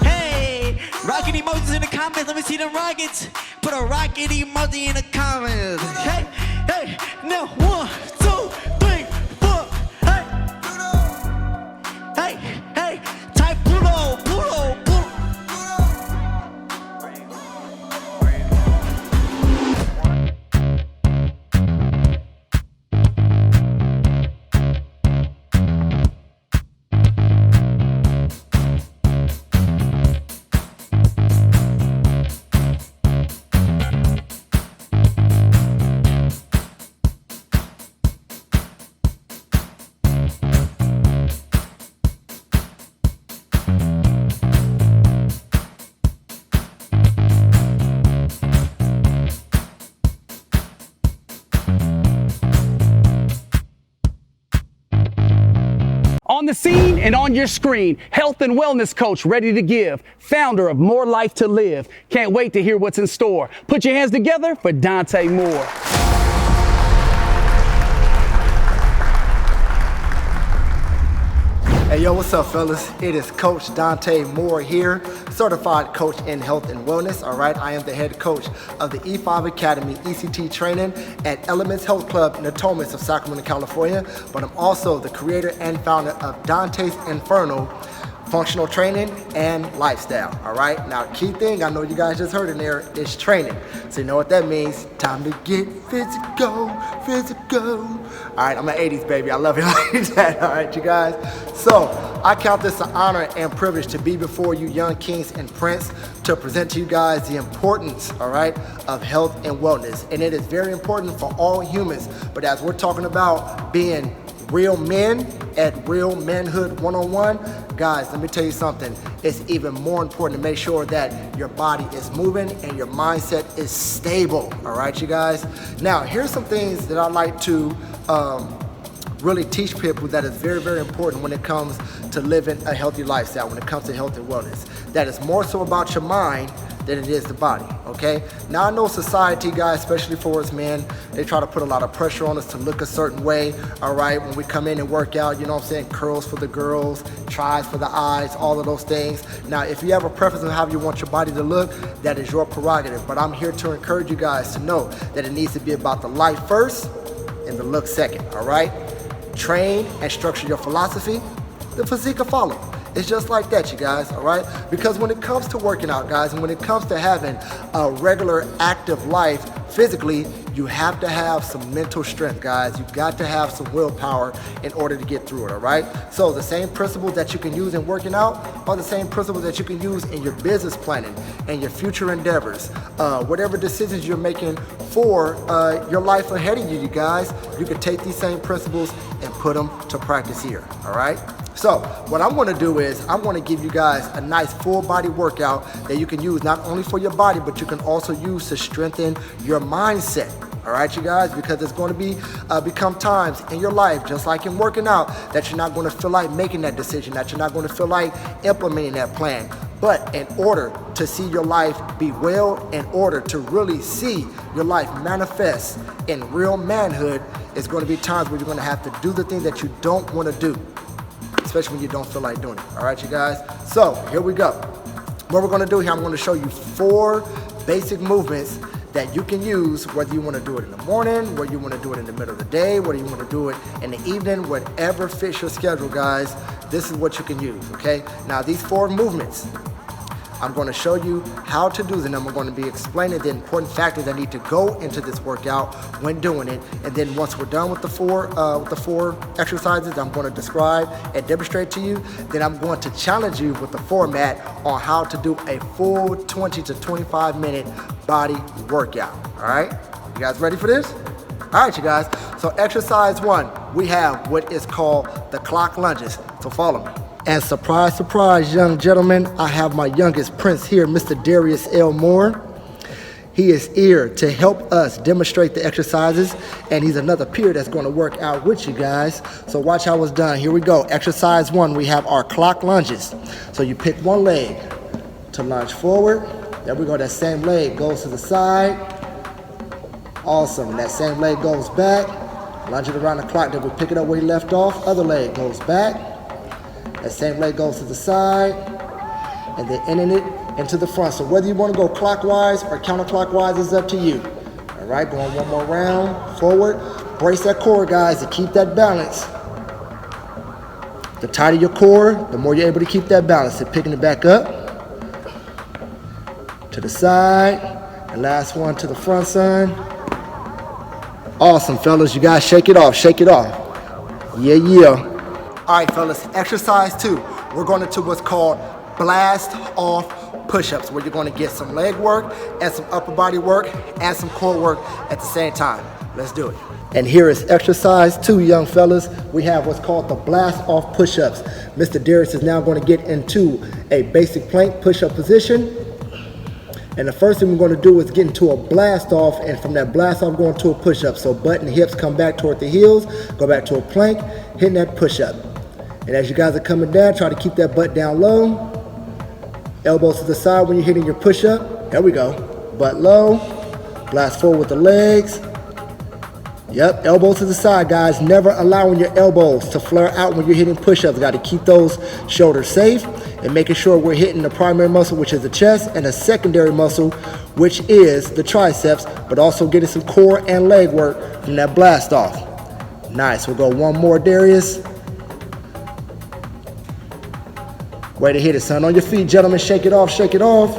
Hey, rocket emojis in the comments. Let me see them rockets. Put a rocket emoji in the comments. Hey, hey, now 1, 2, 3, 4. Hey, hey, hey, type Pluto, Pluto, Pluto. On the scene and on your screen, health and wellness coach ready to give, founder of More Life to Live. Can't wait to hear what's in store. Put your hands together for Dante Moore. Hey, yo, what's up, fellas? It is Coach Dante Moore here, certified coach in health and wellness, all right? I am the head coach of the E5 Academy ECT training at Elements Health Club in the Natomas of Sacramento, California, but I'm also the creator and founder of Dante's Inferno functional training and lifestyle, all right? Now, key thing, I know you guys just heard in there, is training. So you know what that means? Time to get physical, physical. All right, I'm an 80s baby, I love it like that, all right, you guys? So, I count this an honor and privilege to be before you young kings and prince to present to you guys the importance, all right, of health and wellness. And it is very important for all humans, but as we're talking about being real men at Real Manhood 101, guys, let me tell you something. It's even more important to make sure that your body is moving and your mindset is stable. All right, you guys? Now, here's some things that I like to really teach people that is very, very important when it comes to living a healthy lifestyle, when it comes to health and wellness. That is more so about your mind than it is the body, okay? Now, I know society, guys, especially for us men, they try to put a lot of pressure on us to look a certain way, all right? When we come in and work out, you know what I'm saying? Curls for the girls, tries for the eyes, all of those things. Now, if you have a preference of how you want your body to look, that is your prerogative. But I'm here to encourage you guys to know that it needs to be about the life first and the look second, all right? Train and structure your philosophy, the physique will follow. It's just like that, you guys, all right? Because when it comes to working out, guys, and when it comes to having a regular active life physically, you have to have some mental strength, guys. You've got to have some willpower in order to get through it, all right? So the same principles that you can use in working out are the same principles that you can use in your business planning and your future endeavors. Whatever decisions you're making for your life ahead of you, you guys, you can take these same principles and put them to practice here, all right? So what I'm gonna do is I'm gonna give you guys a nice full body workout that you can use not only for your body, but you can also use to strengthen your mindset. All right, you guys, because there's going to become times in your life, just like in working out, that you're not going to feel like making that decision, that you're not going to feel like implementing that plan. But in order to see your life be well, in order to really see your life manifest in real manhood, it's going to be times where you're going to have to do the thing that you don't want to do, especially when you don't feel like doing it. All right, you guys? So here we go. What we're going to do here, I'm going to show you 4 basic movements that you can use, whether you want to do it in the morning, whether you want to do it in the middle of the day, whether you want to do it in the evening, whatever fits your schedule, guys, this is what you can use, okay? Now, these 4 movements, I'm going to show you how to do them. I'm going to be explaining the important factors that need to go into this workout when doing it. And then once we're done with the four exercises, I'm going to describe and demonstrate to you. Then I'm going to challenge you with the format on how to do a full 20 to 25 minute body workout. All right, you guys ready for this? All right, you guys. So exercise 1, we have what is called the clock lunges. So follow me. And surprise, surprise, young gentlemen, I have my youngest prince here, Mr. Darius L. Moore. He is here to help us demonstrate the exercises, and he's another peer that's going to work out with you guys. So watch how it's done. Here we go. Exercise 1, we have our clock lunges. So you pick one leg to lunge forward. There we go. That same leg goes to the side. Awesome. That same leg goes back. Lunge it around the clock. Then we pick it up where you left off. Other leg goes back. The same leg goes to the side, and then ending it into the front. So whether you want to go clockwise or counterclockwise is up to you. All right, going one more round, forward. Brace that core, guys, to keep that balance. The tighter your core, the more you're able to keep that balance. So picking it back up, to the side, and last one to the front, son. Awesome, fellas. You guys shake it off, shake it off. Yeah, yeah. All right, fellas, exercise 2. We're going to do what's called blast off push-ups, where you're going to get some leg work and some upper body work and some core work at the same time. Let's do it. And here is exercise 2, young fellas. We have what's called the blast off push-ups. Mr. Darius is now going to get into a basic plank push-up position. And the first thing we're going to do is get into a blast off, and from that blast off, going to a push-up. So butt and hips come back toward the heels, go back to a plank, hitting that push-up. And as you guys are coming down, try to keep that butt down low. Elbows to the side when you're hitting your push-up. There we go. Butt low, blast forward with the legs. Yep, elbows to the side, guys. Never allowing your elbows to flare out when you're hitting push-ups. Got to keep those shoulders safe and making sure we're hitting the primary muscle, which is the chest, and a secondary muscle, which is the triceps, but also getting some core and leg work from that blast off. Nice. We'll go one more, Darius. Way to hit it, son. On your feet, gentlemen. Shake it off, shake it off.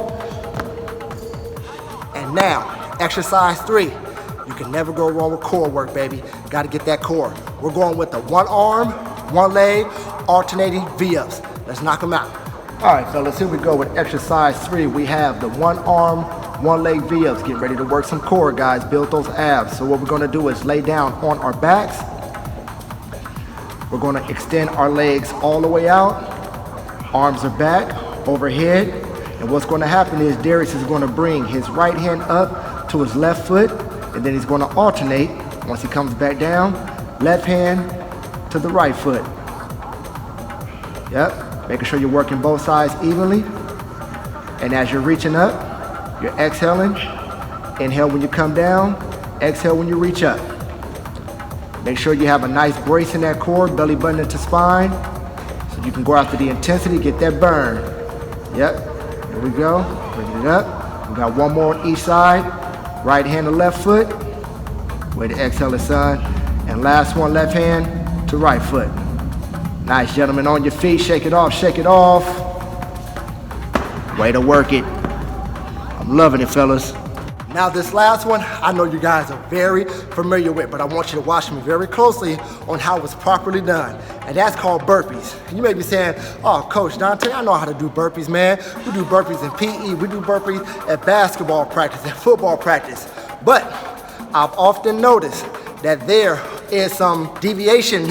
And now, exercise 3. You can never go wrong with core work, baby. Got to get that core. We're going with the one arm, one leg, alternating V-ups. Let's knock them out. All right, fellas, here we go with exercise 3. We have the one arm, one leg V-ups. Get ready to work some core, guys. Build those abs. So what we're going to do is lay down on our backs. We're going to extend our legs all the way out. Arms are back, overhead. And what's going to happen is Darius is going to bring his right hand up to his left foot, and then he's going to alternate, once he comes back down, left hand to the right foot. Yep, making sure you're working both sides evenly. And as you're reaching up, you're exhaling. Inhale when you come down, exhale when you reach up. Make sure you have a nice brace in that core, belly button into spine, so you can go after the intensity, get that burn. Yep, here we go, bring it up. We got one more on each side. Right hand to left foot. Way to exhale it, son. And last one, left hand to right foot. Nice, gentlemen. On your feet. Shake it off, shake it off. Way to work it. I'm loving it, fellas. Now this last one, I know you guys are very familiar with, but I want you to watch me very closely on how it's properly done. And that's called burpees. You may be saying, oh, Coach Dante, I know how to do burpees, man. We do burpees in PE, we do burpees at basketball practice, at football practice. But I've often noticed that there is some deviation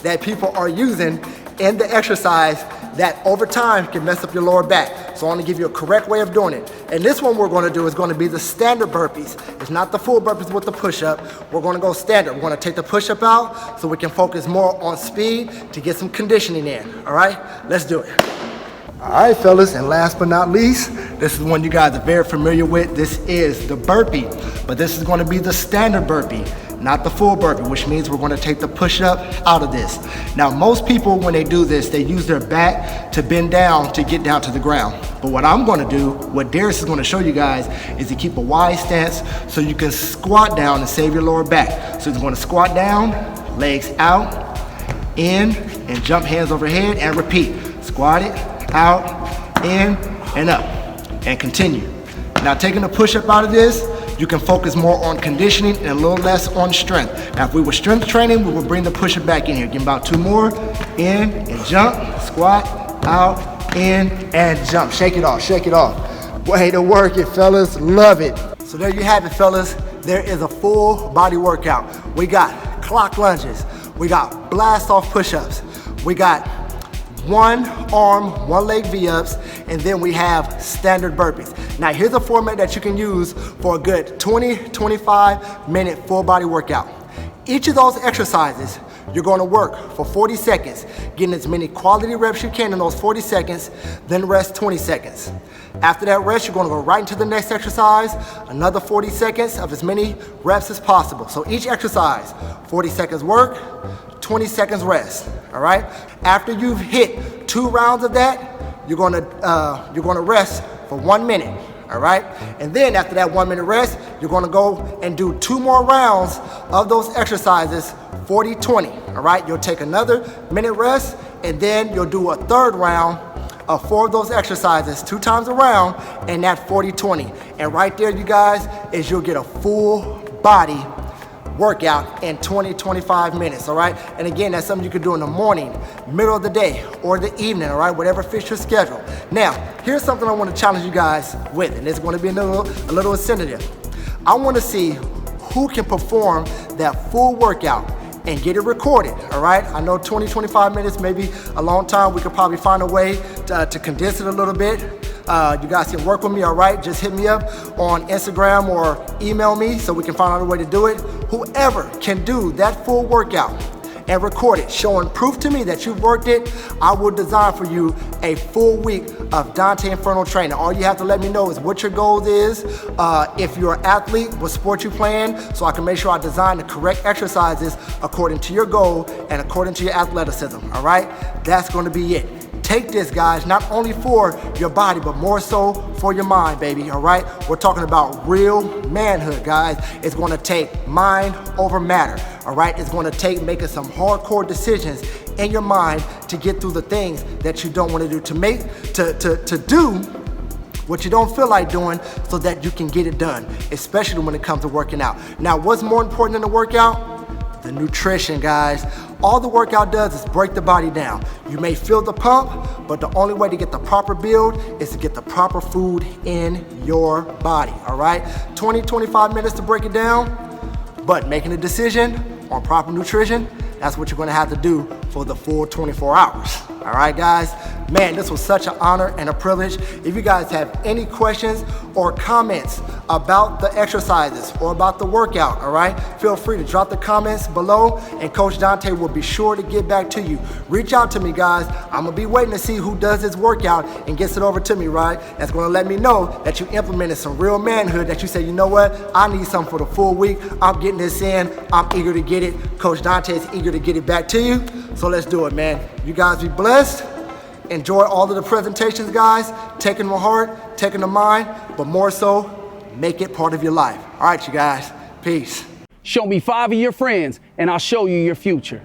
that people are using in the exercise that over time can mess up your lower back. So I want to give you a correct way of doing it. And this one we're going to do is going to be the standard burpees. It's not the full burpees with the push-up. We're going to go standard. We're going to take the push-up out so we can focus more on speed to get some conditioning in. All right, let's do it. All right, fellas, and last but not least, this is one you guys are very familiar with. This is the burpee, but this is going to be the standard burpee, not the full burpee, which means we're going to take the push-up out of this. Now, most people, when they do this, they use their back to bend down to get down to the ground. But what I'm going to do, what Darius is going to show you guys, is to keep a wide stance so you can squat down and save your lower back. So he's going to squat down, legs out, in, and jump hands overhead, and repeat. Squat it, out, in, and up, and continue. Now, taking the push-up out of this, you can focus more on conditioning and a little less on strength. Now, if we were strength training, we would bring the push-up back in here. Give about 2 more, in, and jump, squat, out, in, and jump. Shake it off, shake it off. Way to work it, fellas, love it. So there you have it, fellas. There is a full body workout. We got clock lunges, we got blast off push-ups, we got one arm, one leg V-ups, and then we have standard burpees. Now here's a format that you can use for a good 20-25 minute full body workout. Each of those exercises, you're going to work for 40 seconds, getting as many quality reps you can in those 40 seconds, then rest 20 seconds. After that rest, you're going to go right into the next exercise, another 40 seconds of as many reps as possible. So each exercise, 40 seconds work, 20 seconds rest, all right? After you've hit 2 rounds of that, you're going to rest for 1 minute, all right? And then after that 1 minute rest, you're going to go and do 2 more rounds of those exercises, 40-20, all right? You'll take another minute rest, and then you'll do a 3rd round of 4 of those exercises 2 times around, and that 40-20. And right there, you guys, is you'll get a full body workout in 20-25 minutes, all right? And again, that's something you could do in the morning, middle of the day, or the evening, all right? Whatever fits your schedule. Now, here's something I want to challenge you guys with, and it's going to be a little incentive. I want to see who can perform that full workout and get it recorded, all right? I know 20-25 minutes may be a long time. We could probably find a way to condense it a little bit. You guys can work with me, all right? Just hit me up on Instagram or email me so we can find out a way to do it. Whoever can do that full workout and record it, showing proof to me that you've worked it, I will design for you a full week of Dante Inferno training. All you have to let me know is what your goal is, if you're an athlete, what sport you playing, so I can make sure I design the correct exercises according to your goal and according to your athleticism, all right? That's gonna be it. Take this, guys, not only for your body, but more so for your mind, baby, all right? We're talking about real manhood, guys. It's gonna take mind over matter, all right? It's gonna take making some hardcore decisions in your mind to get through the things that you don't wanna do, to do what you don't feel like doing so that you can get it done, especially when it comes to working out. Now, what's more important than the workout? The nutrition, guys. All the workout does is break the body down. You may feel the pump, but the only way to get the proper build is to get the proper food in your body, all right? 20-25 minutes to break it down, but making a decision on proper nutrition, that's what you're gonna have to do for the full 24 hours. All right, guys? Man, this was such an honor and a privilege. If you guys have any questions or comments about the exercises or about the workout, all right, feel free to drop the comments below, and Coach Dante will be sure to get back to you. Reach out to me, guys. I'm gonna be waiting to see who does this workout and gets it over to me, right? That's gonna let me know that you implemented some real manhood, that you say, you know what, I need something for the full week. I'm getting this in. I'm eager to get it. Coach Dante is eager to get it back to you. So let's do it, man. You guys be blessed. Enjoy all of the presentations, guys. Take them to heart, take them to mind, but more so, make it part of your life. All right, you guys. Peace. Show me 5 of your friends, and I'll show you your future.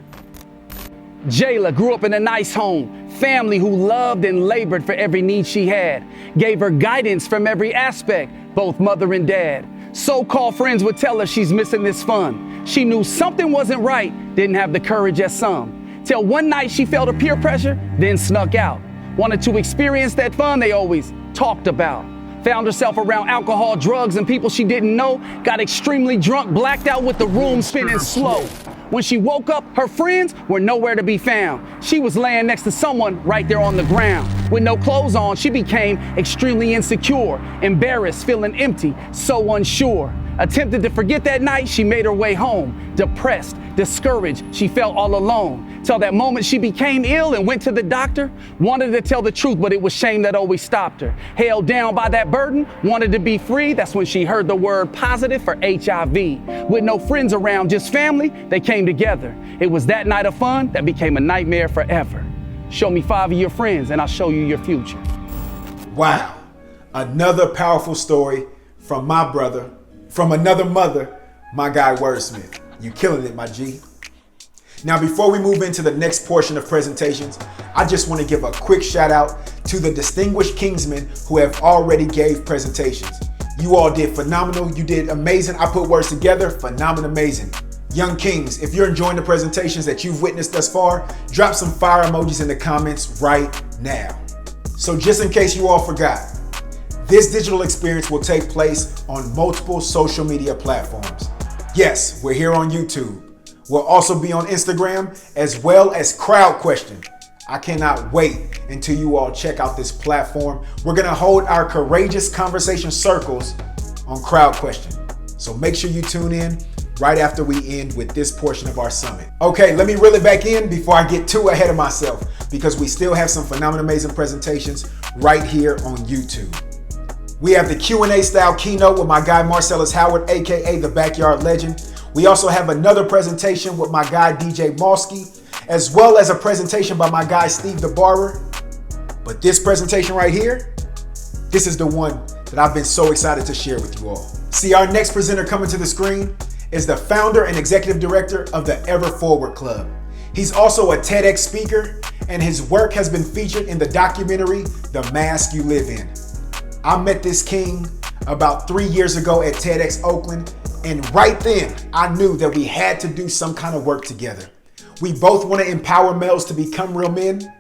Jayla grew up in a nice home, family who loved and labored for every need she had, gave her guidance from every aspect, both mother and dad. So-called friends would tell her she's missing this fun. She knew something wasn't right, didn't have the courage as some. Till one night she felt a peer pressure, then snuck out. Wanted to experience that fun they always talked about. Found herself around alcohol, drugs, and people she didn't know. Got extremely drunk, blacked out with the room spinning slow. When she woke up, her friends were nowhere to be found. She was laying next to someone right there on the ground. With no clothes on, she became extremely insecure, embarrassed, feeling empty, so unsure. Attempted to forget that night, she made her way home. Depressed, discouraged, she felt all alone. Till that moment she became ill and went to the doctor. Wanted to tell the truth, but it was shame that always stopped her. Held down by that burden, wanted to be free. That's when she heard the word positive for HIV. With no friends around, just family, they came together. It was that night of fun that became a nightmare forever. Show me 5 of your friends and I'll show you your future. Wow. Another powerful story from my brother, from another mother, my guy Wordsmith. You killing it, my G. Now, before we move into the next portion of presentations, I just want to give a quick shout out to the distinguished Kingsmen who have already gave presentations. You all did phenomenal. You did amazing. I put words together, phenomenal, amazing. Young Kings, if you're enjoying the presentations that you've witnessed thus far, drop some fire emojis in the comments right now. So just in case you all forgot, this digital experience will take place on multiple social media platforms. Yes, we're here on YouTube. We'll also be on Instagram as well as Crowd Question. I cannot wait until you all check out this platform. We're gonna hold our courageous conversation circles on Crowd Question. So make sure you tune in. right after we end with this portion of our summit. Okay, let me reel it back in before I get too ahead of myself, because we still have some phenomenal, amazing presentations right here on YouTube. We have the Q&A style keynote with my guy Marcellus Howard, aka the Backyard Legend. We also have another presentation with my guy DJ Mosky, as well as a presentation by my guy Steve the Barber. But this presentation right here, this is the one that I've been so excited to share with you all. See, our next presenter coming to the screen is the founder and executive director of the Ever Forward Club. He's also a TEDx speaker, and his work has been featured in the documentary, The Mask You Live In. I met this king about 3 years ago at TEDx Oakland, and right then I knew that we had to do some kind of work together. We both want to empower males to become real men,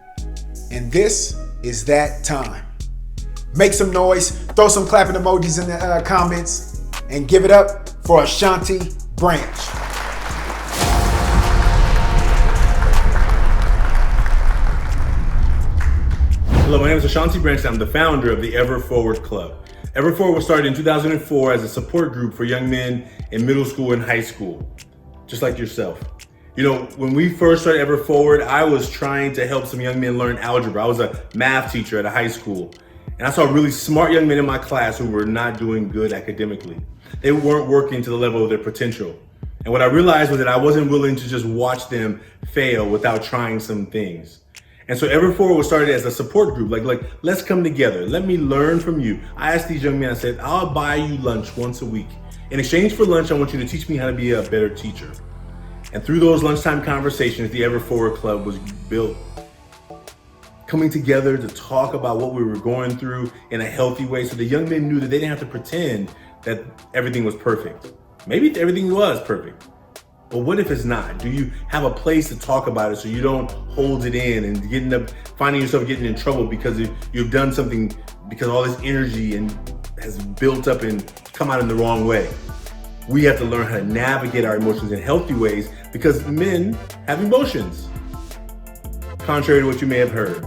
and this is that time. Make some noise, throw some clapping emojis in the comments, and give it up for Ashanti Branch. Hello, my name is Ashanti Branch. I'm the founder of the Ever Forward Club. Ever Forward was started in 2004 as a support group for young men in middle school and high school, just like yourself. You know, when we first started Ever Forward, I was trying to help some young men learn algebra. I was a math teacher at a high school, and I saw really smart young men in my class who were not doing good academically. They weren't working to the level of their potential. And what I realized was that I wasn't willing to just watch them fail without trying some things. And so Ever Forward was started as a support group, like let's come together. Let me learn from you. I asked these young men, I said, I'll buy you lunch once a week. In exchange for lunch, I want you to teach me how to be a better teacher. And through those lunchtime conversations, the Ever Forward Club was built. Coming together to talk about what we were going through in a healthy way, so the young men knew that they didn't have to pretend that everything was perfect. Maybe everything was perfect, but what if it's not? Do you have a place to talk about it so you don't hold it in and finding yourself getting in trouble because you've done something, because all this energy has built up and come out in the wrong way? We have to learn how to navigate our emotions in healthy ways, because men have emotions, contrary to what you may have heard.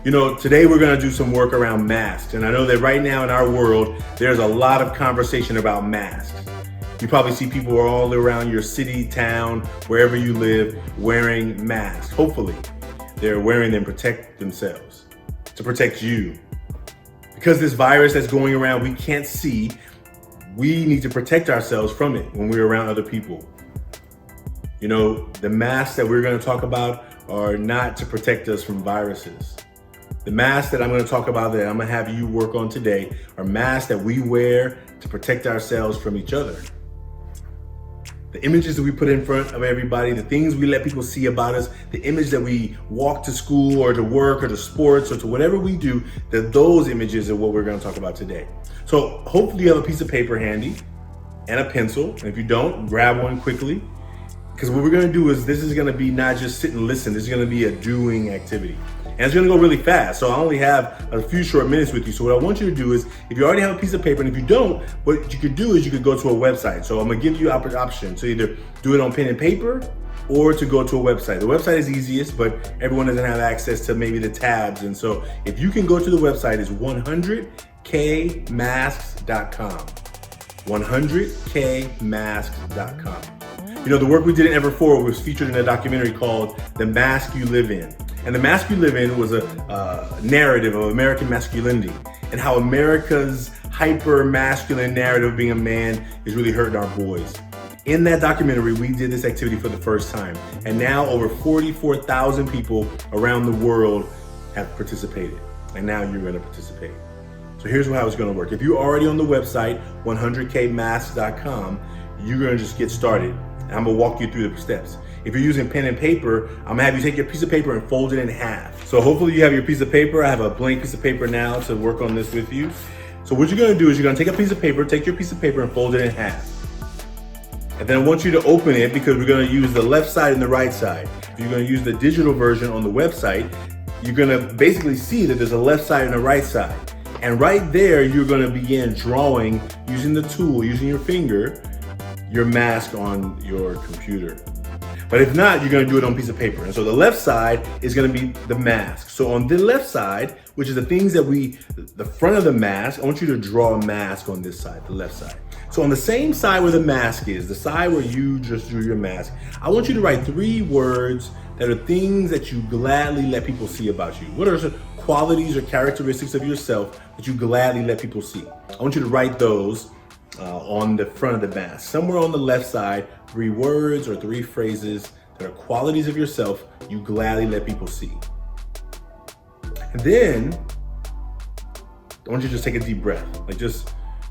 You know, today we're gonna do some work around masks, and I know that right now in our world, there's a lot of conversation about masks. You probably see people all around your city, town, wherever you live, wearing masks. Hopefully, they're wearing them to protect themselves, to protect you. Because this virus that's going around, we can't see, we need to protect ourselves from it when we're around other people. You know, the masks that we're gonna talk about are not to protect us from viruses. The masks that I'm gonna talk about, that I'm gonna have you work on today, are masks that we wear to protect ourselves from each other. The images that we put in front of everybody, the things we let people see about us, the image that we walk to school or to work or to sports or to whatever we do, that those images are what we're gonna talk about today. So hopefully you have a piece of paper handy and a pencil. And if you don't, grab one quickly. Because what we're gonna do is, this is gonna be not just sit and listen, this is gonna be a doing activity. And it's gonna go really fast, so I only have a few short minutes with you. So what I want you to do is, if you already have a piece of paper, and if you don't, what you could do is you could go to a website. So I'm gonna give you options to either do it on pen and paper or to go to a website. The website is easiest, but everyone doesn't have access to maybe the tabs. And so if you can go to the website, it's 100kmasks.com. 100kmasks.com. You know, the work we did in Ever Forward was featured in a documentary called The Mask You Live In. And The Mask You Live In was a narrative of American masculinity and how America's hyper-masculine narrative of being a man is really hurting our boys. In that documentary, we did this activity for the first time. And now over 44,000 people around the world have participated. And now you're gonna participate. So here's how it's gonna work. If you're already on the website, 100kmasks.com, you're gonna just get started. And I'm gonna walk you through the steps. If you're using pen and paper, I'm gonna have you take your piece of paper and fold it in half. So hopefully you have your piece of paper. I have a blank piece of paper now to work on this with you. So what you're gonna do is you're gonna take a piece of paper, take your piece of paper and fold it in half. And then I want you to open it, because we're gonna use the left side and the right side. If you're gonna use the digital version on the website, you're gonna basically see that there's a left side and a right side. And right there, you're gonna begin drawing, using the tool, using your finger, your mask on your computer. But if not, you're gonna do it on a piece of paper. And so the left side is gonna be the mask. So on the left side, which is the things that the front of the mask, I want you to draw a mask on this side, the left side. So on the same side where the mask is, the side where you just drew your mask, I want you to write 3 words that are things that you gladly let people see about you. What are some qualities or characteristics of yourself that you gladly let people see? I want you to write those on the front of the mask. Somewhere on the left side, 3 words or 3 phrases that are qualities of yourself you gladly let people see. And then, I want you to just take a deep breath. Like, just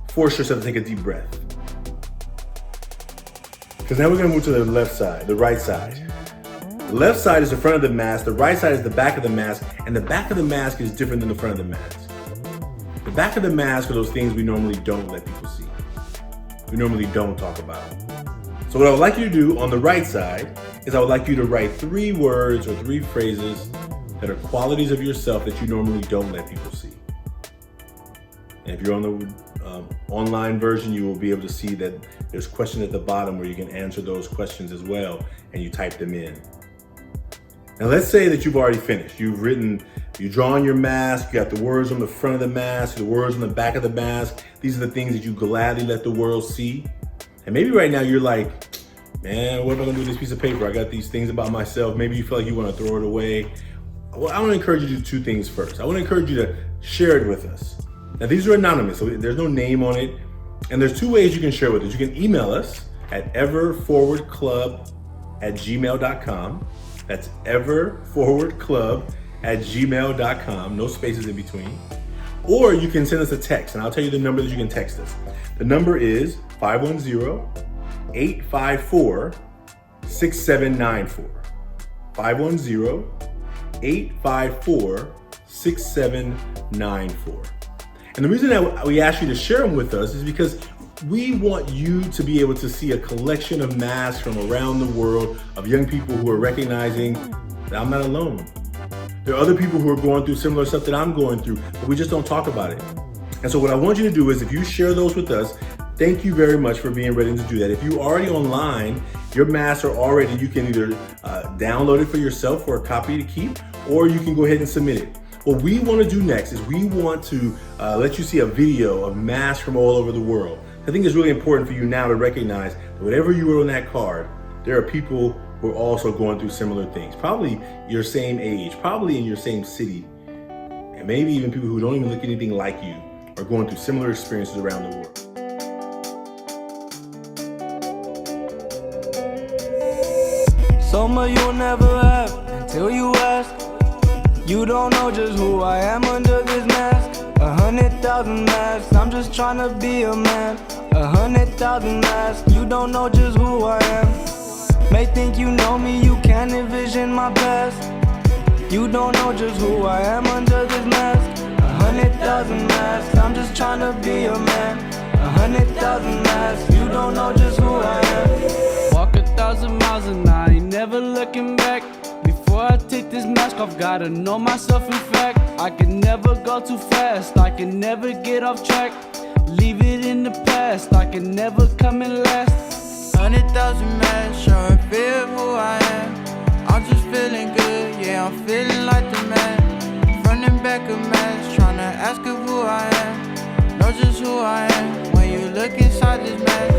force yourself to take a deep breath. Because now we're gonna move to the left side, the right side. The left side is the front of the mask, the right side is the back of the mask, and the back of the mask is different than the front of the mask. The back of the mask are those things we normally don't let people see. We normally don't talk about. So what I would like you to do on the right side is I would like you to write 3 words or 3 phrases that are qualities of yourself that you normally don't let people see. And if you're on the online version, you will be able to see that there's questions at the bottom where you can answer those questions as well, and you type them in. Now let's say that you've already finished. You've drawn your mask, you got the words on the front of the mask, the words on the back of the mask. These are the things that you gladly let the world see. And maybe right now you're like, man, what am I gonna do with this piece of paper? I got these things about myself. Maybe you feel like you wanna throw it away. Well, I wanna encourage you to do 2 things first. I wanna encourage you to share it with us. Now these are anonymous, so there's no name on it. And there's 2 ways you can share with us. You can email us at everforwardclub@gmail.com. That's everforwardclub@gmail.com, no spaces in between. Or you can send us a text, and I'll tell you the number that you can text us. The number is 510-854-6794. 510-854-6794. And the reason that we ask you to share them with us is because we want you to be able to see a collection of masks from around the world of young people who are recognizing that I'm not alone. There are other people who are going through similar stuff that I'm going through, but we just don't talk about it. And so what I want you to do is, if you share those with us, thank you very much for being ready to do that. If you're already online, your masks are already, you can either download it for yourself for a copy to keep, or you can go ahead and submit it. What we want to do next is we want to let you see a video of masks from all over the world. I think it's really important for you now to recognize that whatever you wrote on that card, there are people who are also going through similar things. Probably your same age, probably in your same city, and maybe even people who don't even look anything like you are going through similar experiences around the world. Summer you'll never have until you ask. You don't know just who I am under this mask. 100,000 masks, I'm just trying to be a man. 100,000 masks, you don't know just who I am. May think you know me, you can't envision my past. You don't know just who I am under this mask. 100,000 masks, I'm just trying to be a man. 100,000 masks, you don't know just who I am. Walk 1,000 miles and I ain't never looking back. Before I take this mask off, gotta know myself in fact. I can never go too fast, I can never get off track. Leave it in the past, I can never come in last. 100,000 masks, sure feel who I am. I'm just feeling good, yeah, I'm feeling like the man. Front and back of masks, tryna ask of who I am. Know just who I am when you look inside this mask.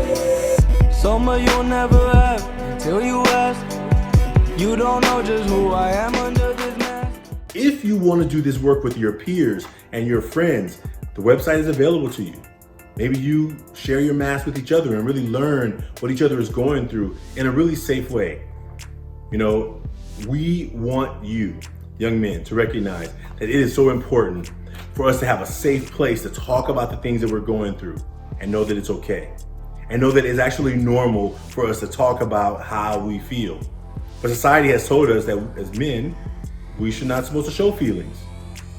Summer you'll never have until you ask. You don't know just who I am under this mask. If you want to do this work with your peers and your friends, the website is available to you. Maybe you share your mask with each other and really learn what each other is going through in a really safe way. You know, we want you, young men, to recognize that it is so important for us to have a safe place to talk about the things that we're going through and know that it's okay. And know that it's actually normal for us to talk about how we feel. But society has told us that as men, we should not supposed to show feelings.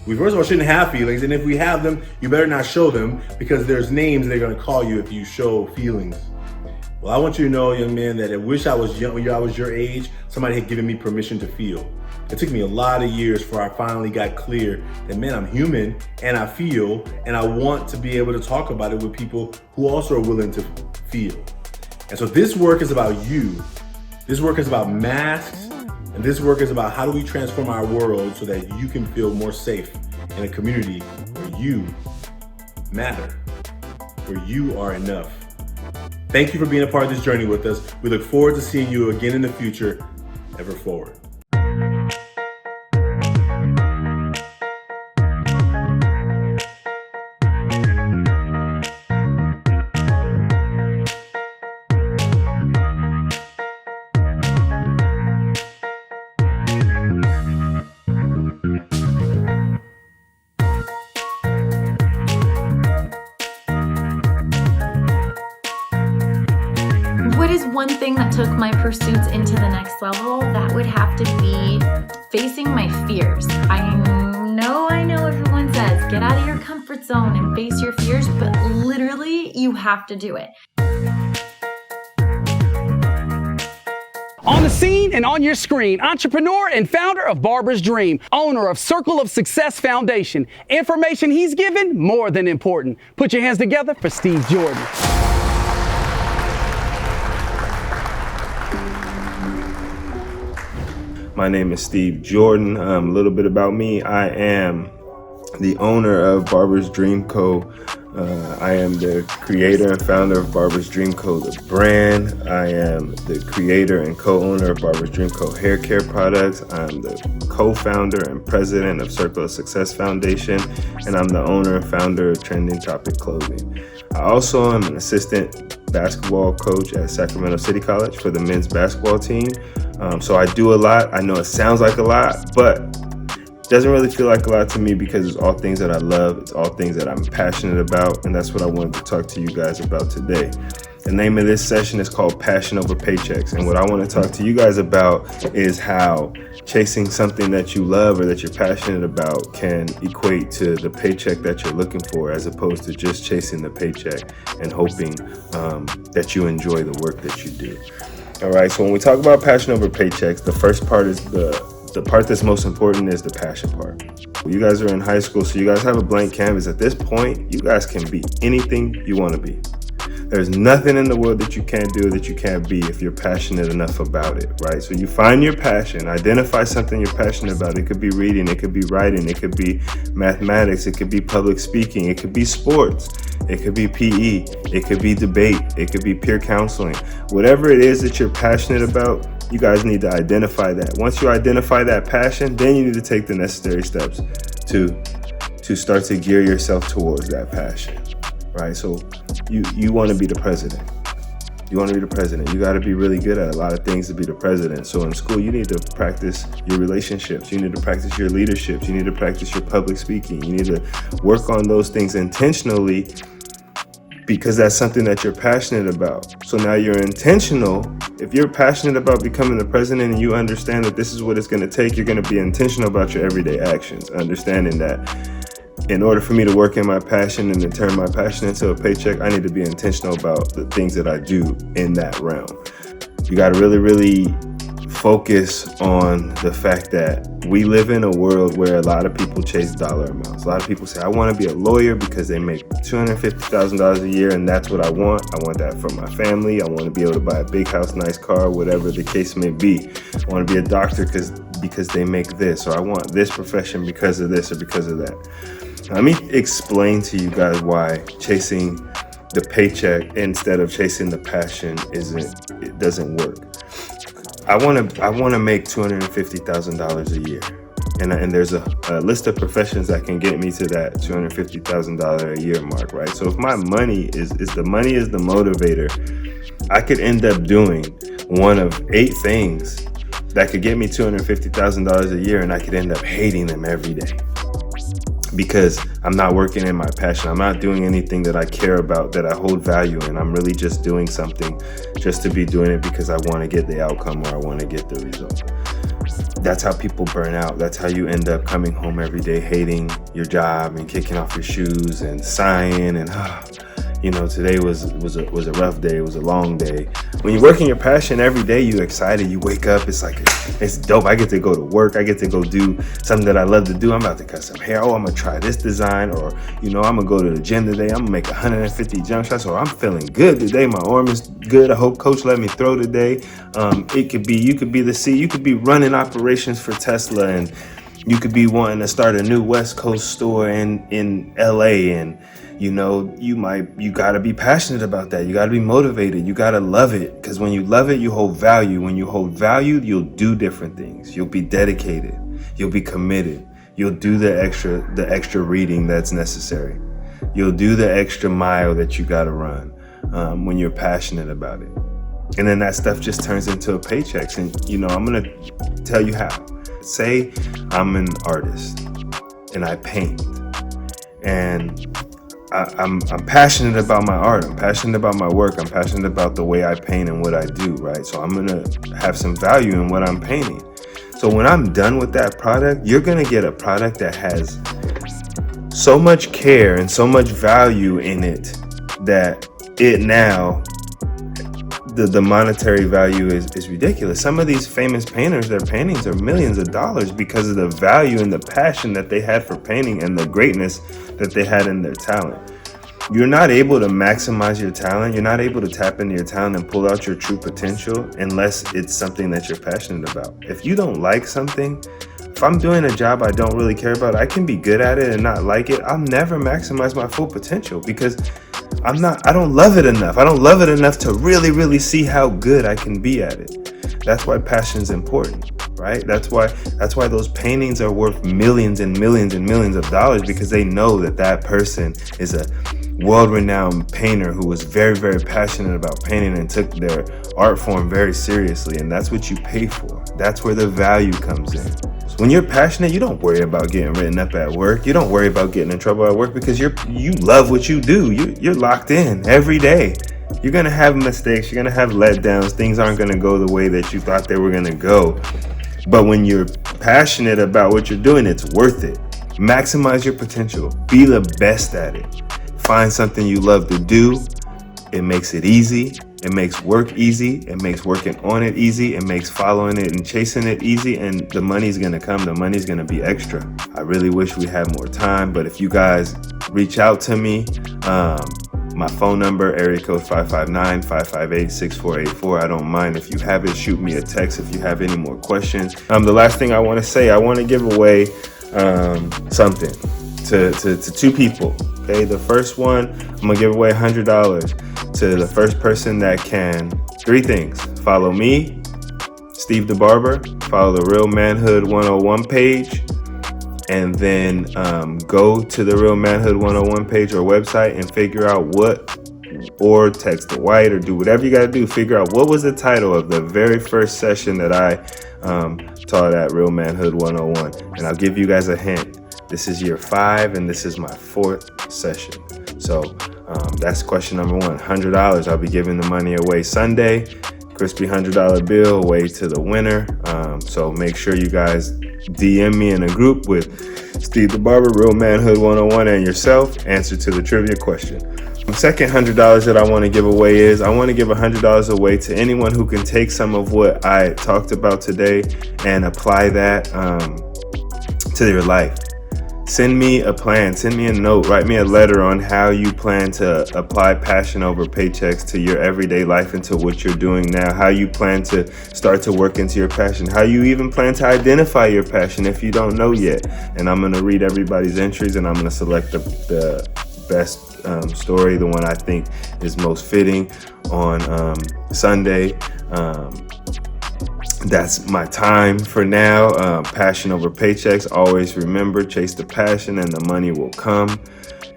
We first of all shouldn't have feelings, and if we have them, you better not show them, because there's names they're gonna call you if you show feelings. Well, I want you to know, young man, that I wish I was young when I was your age, somebody had given me permission to feel. It took me a lot of years before I finally got clear that, man, I'm human and I feel, and I want to be able to talk about it with people who also are willing to feel. And so this work is about you. This work is about masks, and this work is about how do we transform our world so that you can feel more safe in a community where you matter, where you are enough, Thank you for being a part of this journey with us. We look forward to seeing you again in the future. Ever forward. What is one thing that took my pursuits into the next level? That would have to be facing my fears. I know everyone says get out of your comfort zone and face your fears, but literally you have to do it. On the scene and on your screen, entrepreneur and founder of Barber's Dream, owner of Circle of Success Foundation. Information he's given, more than important. Put your hands together for Steve Jordan. My name is Steve Jordan. A little bit about me. I am the owner of Barber's Dream Co. I am the creator and founder of Barber's Dream Co. the brand. I am the creator and co-owner of Barber's Dream Co. hair care products. I'm the co-founder and president of Circle of Success Foundation, and I'm the owner and founder of Trending Topic Clothing. I also am an assistant basketball coach at Sacramento City College for the men's basketball team. So I do a lot. I know it sounds like a lot, but it doesn't really feel like a lot to me because it's all things that I love. It's all things that I'm passionate about, and that's what I wanted to talk to you guys about today. The name of this session is called Passion Over Paychecks, and what I want to talk to you guys about is how chasing something that you love or that you're passionate about can equate to the paycheck that you're looking for, as opposed to just chasing the paycheck and hoping that you enjoy the work that you do. All right, so when we talk about passion over paychecks, the first part is the part that's most important is the passion part. You guys are in high school, so you guys have a blank canvas. At this point, you guys can be anything you want to be. There's nothing in the world that you can't do, that you can't be if you're passionate enough about it, right? So you find your passion, identify something you're passionate about. It could be reading, it could be writing, it could be mathematics, it could be public speaking, it could be sports, it could be PE, it could be debate, it could be peer counseling. Whatever it is that you're passionate about, you guys need to identify that. Once you identify that passion, then you need to take the necessary steps to start to gear yourself towards that passion, right? So you want to be the president. You want to be the president. You got to be really good at a lot of things to be the president. So in school, you need to practice your relationships. You need to practice your leadership. You need to practice your public speaking. You need to work on those things intentionally because that's something that you're passionate about. So now you're intentional. If you're passionate about becoming the president and you understand that this is what it's going to take, you're going to be intentional about your everyday actions, understanding that in order for me to work in my passion and then turn my passion into a paycheck, I need to be intentional about the things that I do in that realm. You got to really, really focus on the fact that we live in a world where a lot of people chase dollar amounts. A lot of people say, I want to be a lawyer because they make $250,000 a year and that's what I want. I want that for my family. I want to be able to buy a big house, nice car, whatever the case may be. I want to be a doctor because they make this, or I want this profession because of this or because of that. Let me explain to you guys why chasing the paycheck instead of chasing the passion it doesn't work. I want to make $250,000 a year, and there's a list of professions that can get me to that $250,000 a year mark, right? So if my money is the motivator, I could end up doing one of 8 things that could get me $250,000 a year, and I could end up hating them every day. Because I'm not working in my passion. I'm not doing anything that I care about, that I hold value in. I'm really just doing something just to be doing it because I want to get the outcome or I want to get the result. That's how people burn out. That's how you end up coming home every day hating your job and kicking off your shoes and sighing and today was a rough day. It was a long day. When you work in your passion every day, you're excited. You wake up. It's like, it's dope. I get to go to work. I get to go do something that I love to do. I'm about to cut some hair. Oh, I'm going to try this design. Or, I'm going to go to the gym today. I'm going to make 150 jump shots. Or I'm feeling good today. My arm is good. I hope coach let me throw today. You could be the C. You could be running operations for Tesla and You could be wanting to start a new West Coast store in LA, and you know, you gotta be passionate about that. You gotta be motivated. You gotta love it, because when you love it, you hold value. When you hold value, you'll do different things. You'll be dedicated. You'll be committed. You'll do the extra reading that's necessary. You'll do the extra mile that you gotta run when you're passionate about it. And then that stuff just turns into a Paychecks. And you know, I'm gonna tell you how. Say I'm an artist and I paint, and I'm passionate about my art. I'm passionate about my work. I'm passionate about the way I paint and what I do, right? So I'm gonna have some value in what I'm painting. So when I'm done with that product, you're gonna get a product that has so much care and so much value in it that it now, the monetary value is ridiculous. Some of these famous painters, their paintings are millions of dollars because of the value and the passion that they had for painting and the greatness that they had in their talent. You're not able to maximize your talent. You're not able to tap into your talent and pull out your true potential unless it's something that you're passionate about. If you don't like something, if I'm doing a job I don't really care about, I can be good at it and not like it. I'll never maximize my full potential because I don't love it enough. I don't love it enough to really, really see how good I can be at it. That's why passion is important, right? That's why those paintings are worth millions and millions and millions of dollars, because they know that person is a world-renowned painter who was very, very passionate about painting and took their art form very seriously. And that's what you pay for. That's where the value comes in. When you're passionate, you don't worry about getting written up at work. You don't worry about getting in trouble at work because you love what you do. You're locked in every day. You're gonna have mistakes. You're gonna have letdowns. Things aren't gonna go the way that you thought they were gonna go. But when you're passionate about what you're doing, it's worth it. Maximize your potential. Be the best at it. Find something you love to do. It makes it easy. It makes work easy. It makes working on it easy. It makes following it and chasing it easy. And the money's gonna come. The money's gonna be extra. I really wish we had more time, but if you guys reach out to me, my phone number, area code 559-558-6484. I don't mind. If you have it, shoot me a text if you have any more questions. The last thing I want to say, I want to give away something to two people. Okay, the first one, I'm gonna give away $100 to the first person that can. 3 things: follow me, Steve the Barber, follow the Real Manhood 101 page, and then go to the Real Manhood 101 page or website and figure out or text the white or do whatever you gotta do. Figure out what was the title of the very first session that I taught at Real Manhood 101. And I'll give you guys a hint. This is year 5 and this is my 4th session. So that's question number 1, $100. I'll be giving the money away Sunday. Crispy $100 bill away to the winner. So make sure you guys DM me in a group with Steve the Barber, Real Manhood 101, and yourself. Answer to the trivia question. The second $100 that I want to give away is I want to give $100 away to anyone who can take some of what I talked about today and apply that to your life. Send me a plan, send me a note, write me a letter on how you plan to apply passion over paychecks to your everyday life and to what you're doing now, how you plan to start to work into your passion, how you even plan to identify your passion if you don't know yet. And I'm gonna read everybody's entries and I'm gonna select the best story, the one I think is most fitting on Sunday. That's my time for now. Passion over paychecks. Always remember, chase the passion and the money will come.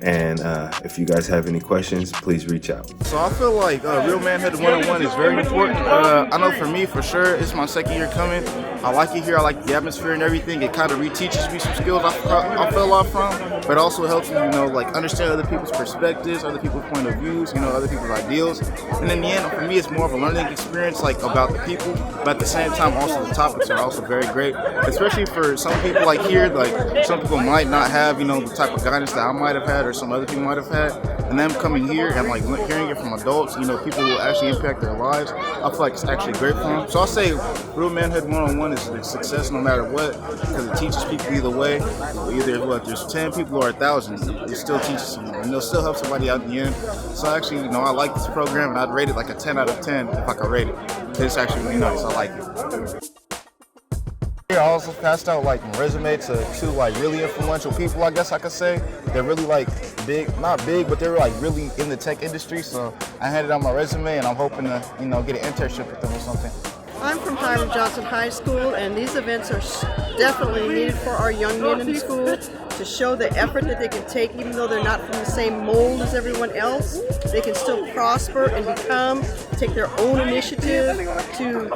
And if you guys have any questions, please reach out. So I feel like Real Manhood 101 is very important. I know for me, for sure, it's my 2nd year coming. I like it here. I like the atmosphere and everything. It kind of reteaches me some skills I fell off from, but also helps me, like understand other people's perspectives, other people's point of views, other people's ideals. And in the end, for me, it's more of a learning experience, like about the people, but at the same time, also the topics are also very great, especially for some people like here. Like some people might not have, the type of guidance that I might have had or some other people might have had, and them coming here and like hearing it from adults, people who actually impact their lives, I feel like it's actually great for them. So I'll say Real Manhood 101 is a success no matter what, because it teaches people either way. Either there's 10 people or 1,000, it still teaches someone, and it'll still help somebody out in the end. So actually, I like this program, and I'd rate it like a 10 out of 10 if I could rate it. It's actually really nice. I like it. here, I also passed out like my resume to two like really influential people, I guess I could say. They're really like big, not big, but they're like really in the tech industry. So I handed out my resume and I'm hoping to, you know, get an internship with them or something. I'm from Hiram Johnson High School, and these events are definitely needed for our young men in the school to show the effort that they can take, even though they're not from the same mold as everyone else. They can still prosper and take their own initiative to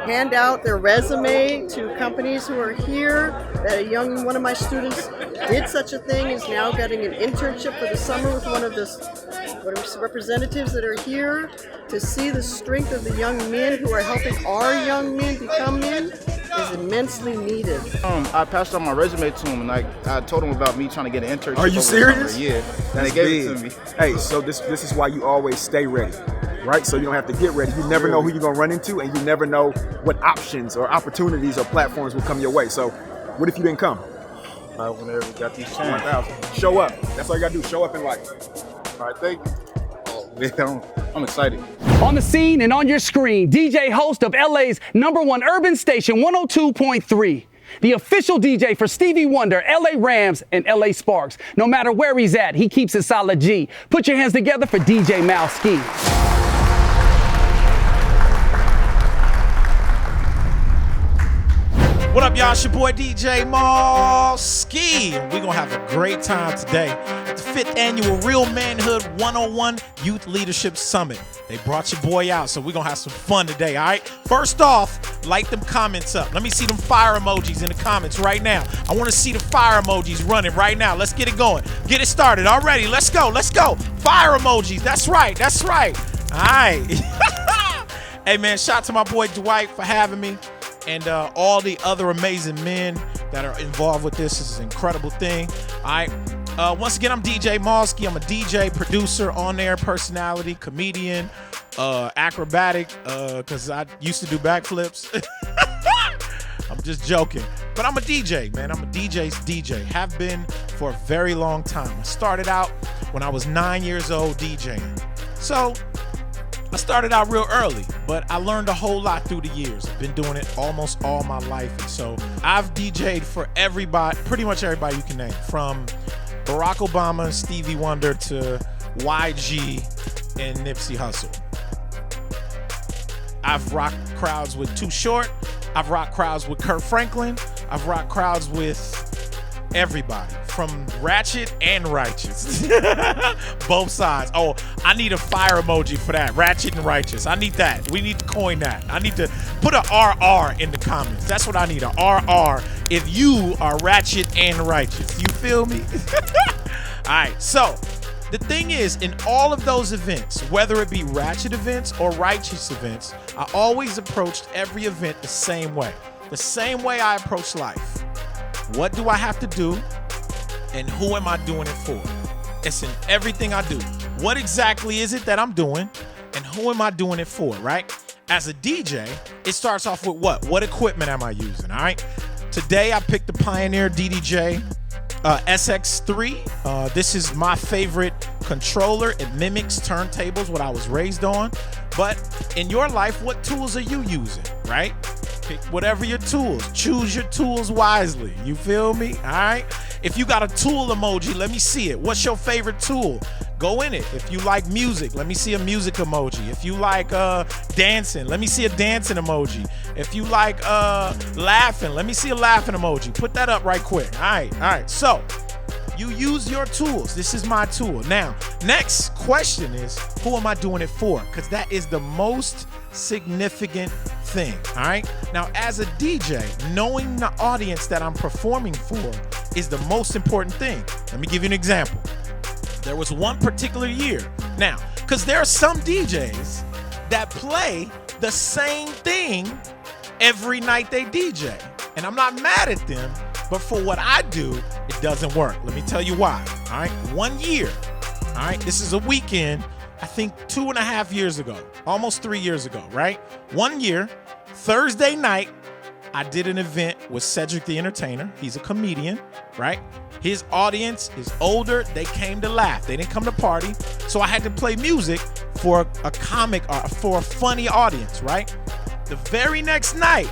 hand out their resume to companies who are here. That one of my students did such a thing, is now getting an internship for the summer with one of the representatives that are here. To see the strength of the young men who are helping our young men become men is immensely needed. I passed on my resume to them, and I told them about me trying to get an internship. Are you serious? Yeah, and they gave it to me. Hey, so this is why you always stay ready, right? So you don't have to get ready. You never know who you're gonna run into, and you never know what options or opportunities or platforms will come your way. So what if you didn't come? I would never got these chances. 1,000. Show up. That's all you gotta do. Show up in life. All right, thank you. I'm excited. On the scene and on your screen, DJ host of LA's #1 urban station, 102.3. The official DJ for Stevie Wonder, LA Rams, and LA Sparks. No matter where he's at, he keeps it solid G. Put your hands together for DJ Malski. What up, y'all? It's your boy DJ Malski. We're going to have a great time today at the 5th Annual Real Manhood 101 Youth Leadership Summit. They brought your boy out, so we're going to have some fun today, all right? First off, light them comments up. Let me see them fire emojis in the comments right now. I want to see the fire emojis running right now. Let's get it going. Get it started already. Let's go. Let's go. Fire emojis. That's right. That's right. All right. Hey, man, shout out to my boy Dwight for having me. And all the other amazing men that are involved with this. This is an incredible thing. All right. Once again, I'm DJ Malski. I'm a DJ, producer, on-air personality, comedian, acrobatic, because I used to do backflips. I'm just joking. But I'm a DJ, man. I'm a DJ's DJ. Have been for a very long time. I started out when I was 9 years old DJing. So I started out real early, but I learned a whole lot through the years. I've been doing it almost all my life. And so I've DJ'd for everybody, pretty much everybody you can name, from Barack Obama, Stevie Wonder to YG and Nipsey Hussle. I've rocked crowds with Too Short. I've rocked crowds with Kurt Franklin. I've rocked crowds with everybody, from Ratchet and Righteous. Both sides. Oh, I need a fire emoji for that. Ratchet and Righteous. I need that. We need to coin that. I need to put an RR in the comments. That's what I need, a RR if you are Ratchet and Righteous. You feel me? All right, so the thing is, in all of those events, whether it be Ratchet events or Righteous events, I always approached every event the same way. The same way I approach life. What do I have to do, and who am I doing it for? It's in everything I do. What exactly is it that I'm doing, and who am I doing it for, right? As a DJ, it starts off with what? What equipment am I using, all right? Today, I picked the Pioneer DDJ SX3. This is my favorite controller. It mimics turntables, what I was raised on. But in your life, what tools are you using, right? Pick whatever your tools. Choose your tools wisely. You feel me? All right? If you got a tool emoji, let me see it. What's your favorite tool? Go in it. If you like music, let me see a music emoji. If you like dancing, let me see a dancing emoji. If you like laughing, let me see a laughing emoji. Put that up right quick. All right. So you use your tools. This is my tool. Now, next question is, who am I doing it for? Because that is the most significant thing, all right? Now, as a DJ, knowing the audience that I'm performing for is the most important thing. Let me give you an example. There was one particular year. Now, because there are some DJs that play the same thing every night they DJ. And I'm not mad at them, but for what I do, it doesn't work. Let me tell you why, all right? 1 year, all right? This is a weekend, I think 2.5 years ago, almost 3 years ago, right? 1 year, Thursday night, I did an event with Cedric the Entertainer. He's a comedian, right? His audience is older. They came to laugh. They didn't come to party. So I had to play music for a comic, or for a funny audience, right? The very next night,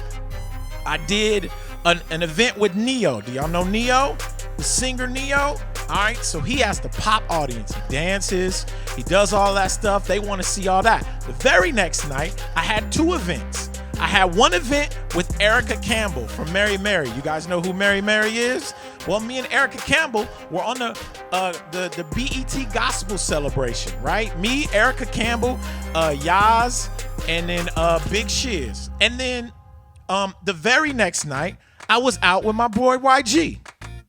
I did an event with Neo. Do y'all know Neo? The singer Neo? All right, so he has the pop audience. He dances, he does all that stuff. They want to see all that. The very next night, I had 2 events. I had one event with Erica Campbell from Mary Mary. You guys know who Mary Mary is? Well, me and Erica Campbell were on the BET Gospel celebration, right? Me, Erica Campbell, Yaz, and then Big Shiz. And then the very next night, I was out with my boy YG.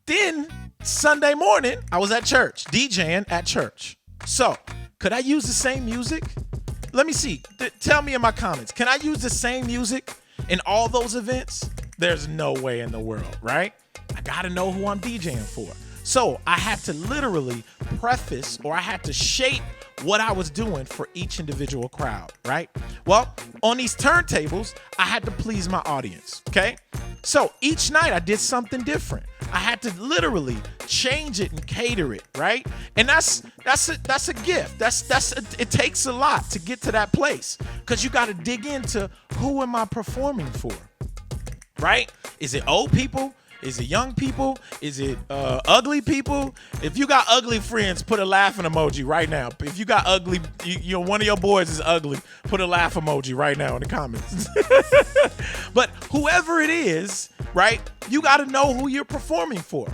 Then Sunday morning, I was at church, DJing at church. So, could I use the same music? Let me see. Tell me in my comments. Can I use the same music in all those events? There's no way in the world, right? I gotta know who I'm DJing for. So I had to literally preface, or I had to shape what I was doing for each individual crowd, right? Well, on these turntables, I had to please my audience, okay? So each night I did something different. I had to literally change it and cater it, right? And that's a gift. It takes a lot to get to that place, because you got to dig into who am I performing for, right? Is it old people? Is it young people? Is it ugly people? If you got ugly friends, put a laughing emoji right now. If you got ugly, you know, one of your boys is ugly, put a laugh emoji right now in the comments. But whoever it is, right, you got to know who you're performing for.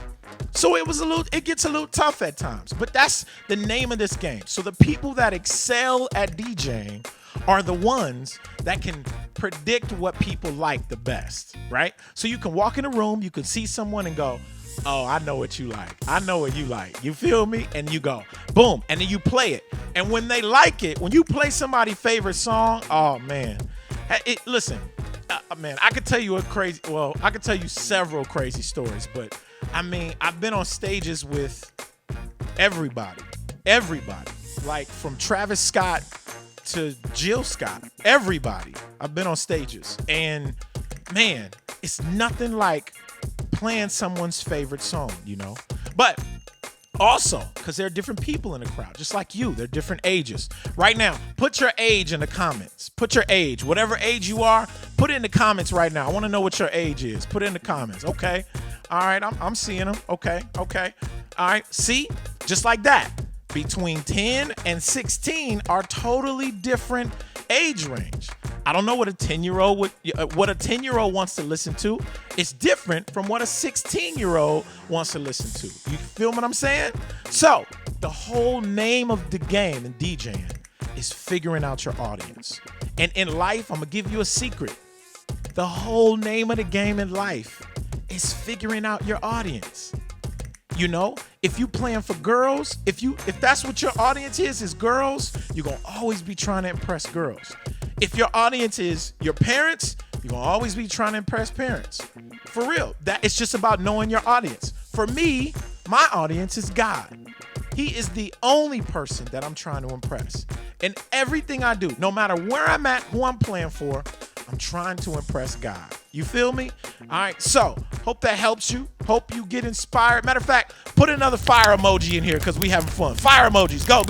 So it gets a little tough at times, but that's the name of this game. So the people that excel at DJing are the ones that can predict what people like the best, right? So you can walk in a room, you can see someone and go, oh, I know what you like. I know what you like. You feel me? And you go, boom, and then you play it. And when they like it, when you play somebody's favorite song, oh man, listen, man, I could tell you I could tell you several crazy stories, but I mean, I've been on stages with everybody, like from Travis Scott to Jill Scott, everybody. I've been on stages, and man, it's nothing like playing someone's favorite song, you know? But also, because there are different people in the crowd, just like you, they're different ages. Right now, put your age in the comments. Put your age, whatever age you are, put it in the comments right now. I want to know what your age is. Put it in the comments, okay? All right, I'm seeing them, okay. All right, see, just like that. Between 10 and 16 are totally different age range. I don't know what a 10-year-old what a 10-year-old wants to listen to. It's different from what a 16-year-old wants to listen to. You feel what I'm saying? So the whole name of the game in DJing is figuring out your audience. And in life, I'm gonna give you a secret. The whole name of the game in life is figuring out your audience. You know, if you playing for girls, if that's what your audience is girls, you're gonna always be trying to impress girls. If your audience is your parents, you're gonna always be trying to impress parents. For real, that it's just about knowing your audience. For me, my audience is God. He is the only person that I'm trying to impress. And everything I do, no matter where I'm at, who I'm playing for, I'm trying to impress God. You feel me? All right, so hope that helps you. Hope you get inspired. Matter of fact, put another fire emoji in here because we having fun. Fire emojis, go.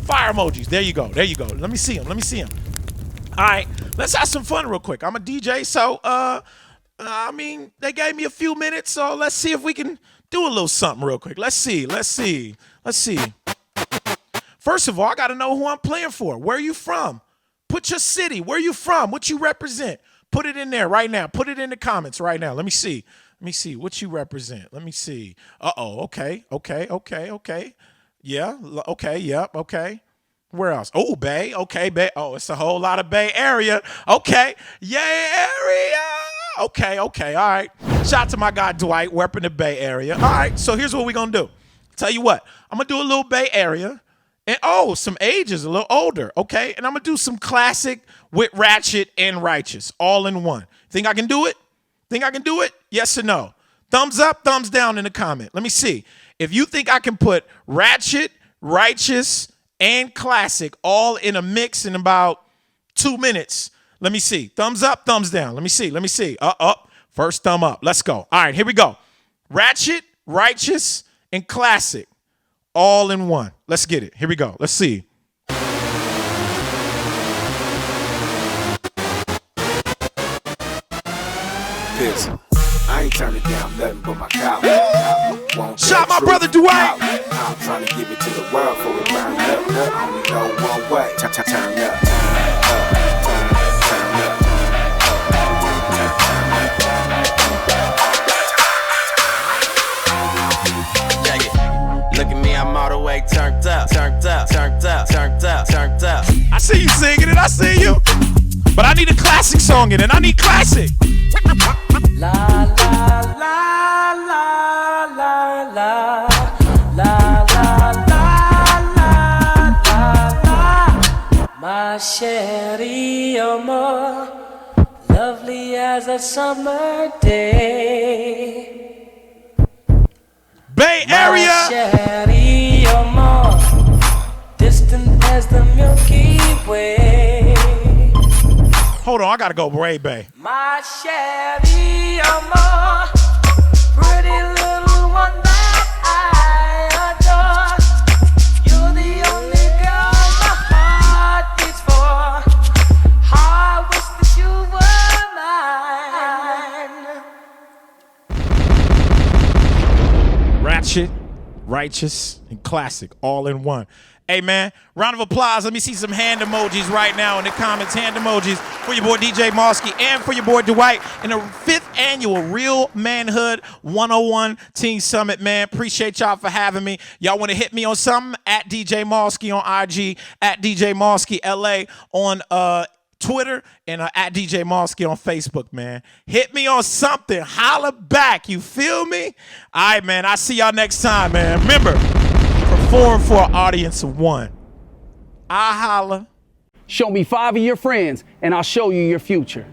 Fire emojis, there you go. Let me see them. All right, let's have some fun real quick. I'm a DJ, so, I mean, they gave me a few minutes, so let's see if we can do a little something real quick. Let's see. First of all, I got to know who I'm playing for. Where are you from? Put your city. Where you from? What you represent? Put it in there right now. Put it in the comments right now. Let me see what you represent. Let me see. Okay. Yeah. Okay. Yep. Okay. Where else? Oh, Bay. Okay, Bay. Oh, it's a whole lot of Bay Area. Okay. Yeah, area. Okay. All right. Shout out to my guy Dwight, repping the Bay Area. All right. So here's what we're gonna do. Tell you what. I'm gonna do a little Bay Area. And some ages a little older, okay? And I'm gonna do some classic with ratchet and righteous, all in one. Think I can do it? Yes or no? Thumbs up, thumbs down in the comment. Let me see. If you think I can put ratchet, righteous, and classic all in a mix in about 2 minutes, let me see. Thumbs up, thumbs down. Let me see. First thumb up. Let's go. All right, here we go. Ratchet, righteous, and classic. All in one. Let's get it. Here we go. Let's see. Piss. I turn it down, nothing but my couch. Shout my brother Dwight. I'm trying to give it to the world for it burn up. Only go one way. Turn up, turn up, turn up. Look at me, I'm all the way turned up, turned up, turned up, turned up, turned up. I see you singing it, I see you. But I need a classic song in it. I need classic. La la la la la la la la la la. My chérie, you're more lovely as a summer day. Bay Area. My chérie, you're more distant as the Milky Way. Hold on, I gotta go way Bay. My chérie, you're more pretty little one that I adore. You're the only girl my heart beats for. How I wish that you were mine. Ratchet, righteous, and classic all in one. Hey man, round of applause. Let me see some hand emojis right now in the comments. Hand emojis for your boy DJ Mosky and for your boy Dwight in the 5th annual Real Manhood 101 Teen Summit, man. Appreciate y'all for having me. Y'all want to hit me on something? At DJ Mosky on IG, at DJ Mosky LA on Twitter, and at DJ Mosky on Facebook, man. Hit me on something. Holla back. You feel me? All right, man. I'll see y'all next time, man. Remember, perform for an audience of one. I holla. Show me 5 of your friends, and I'll show you your future.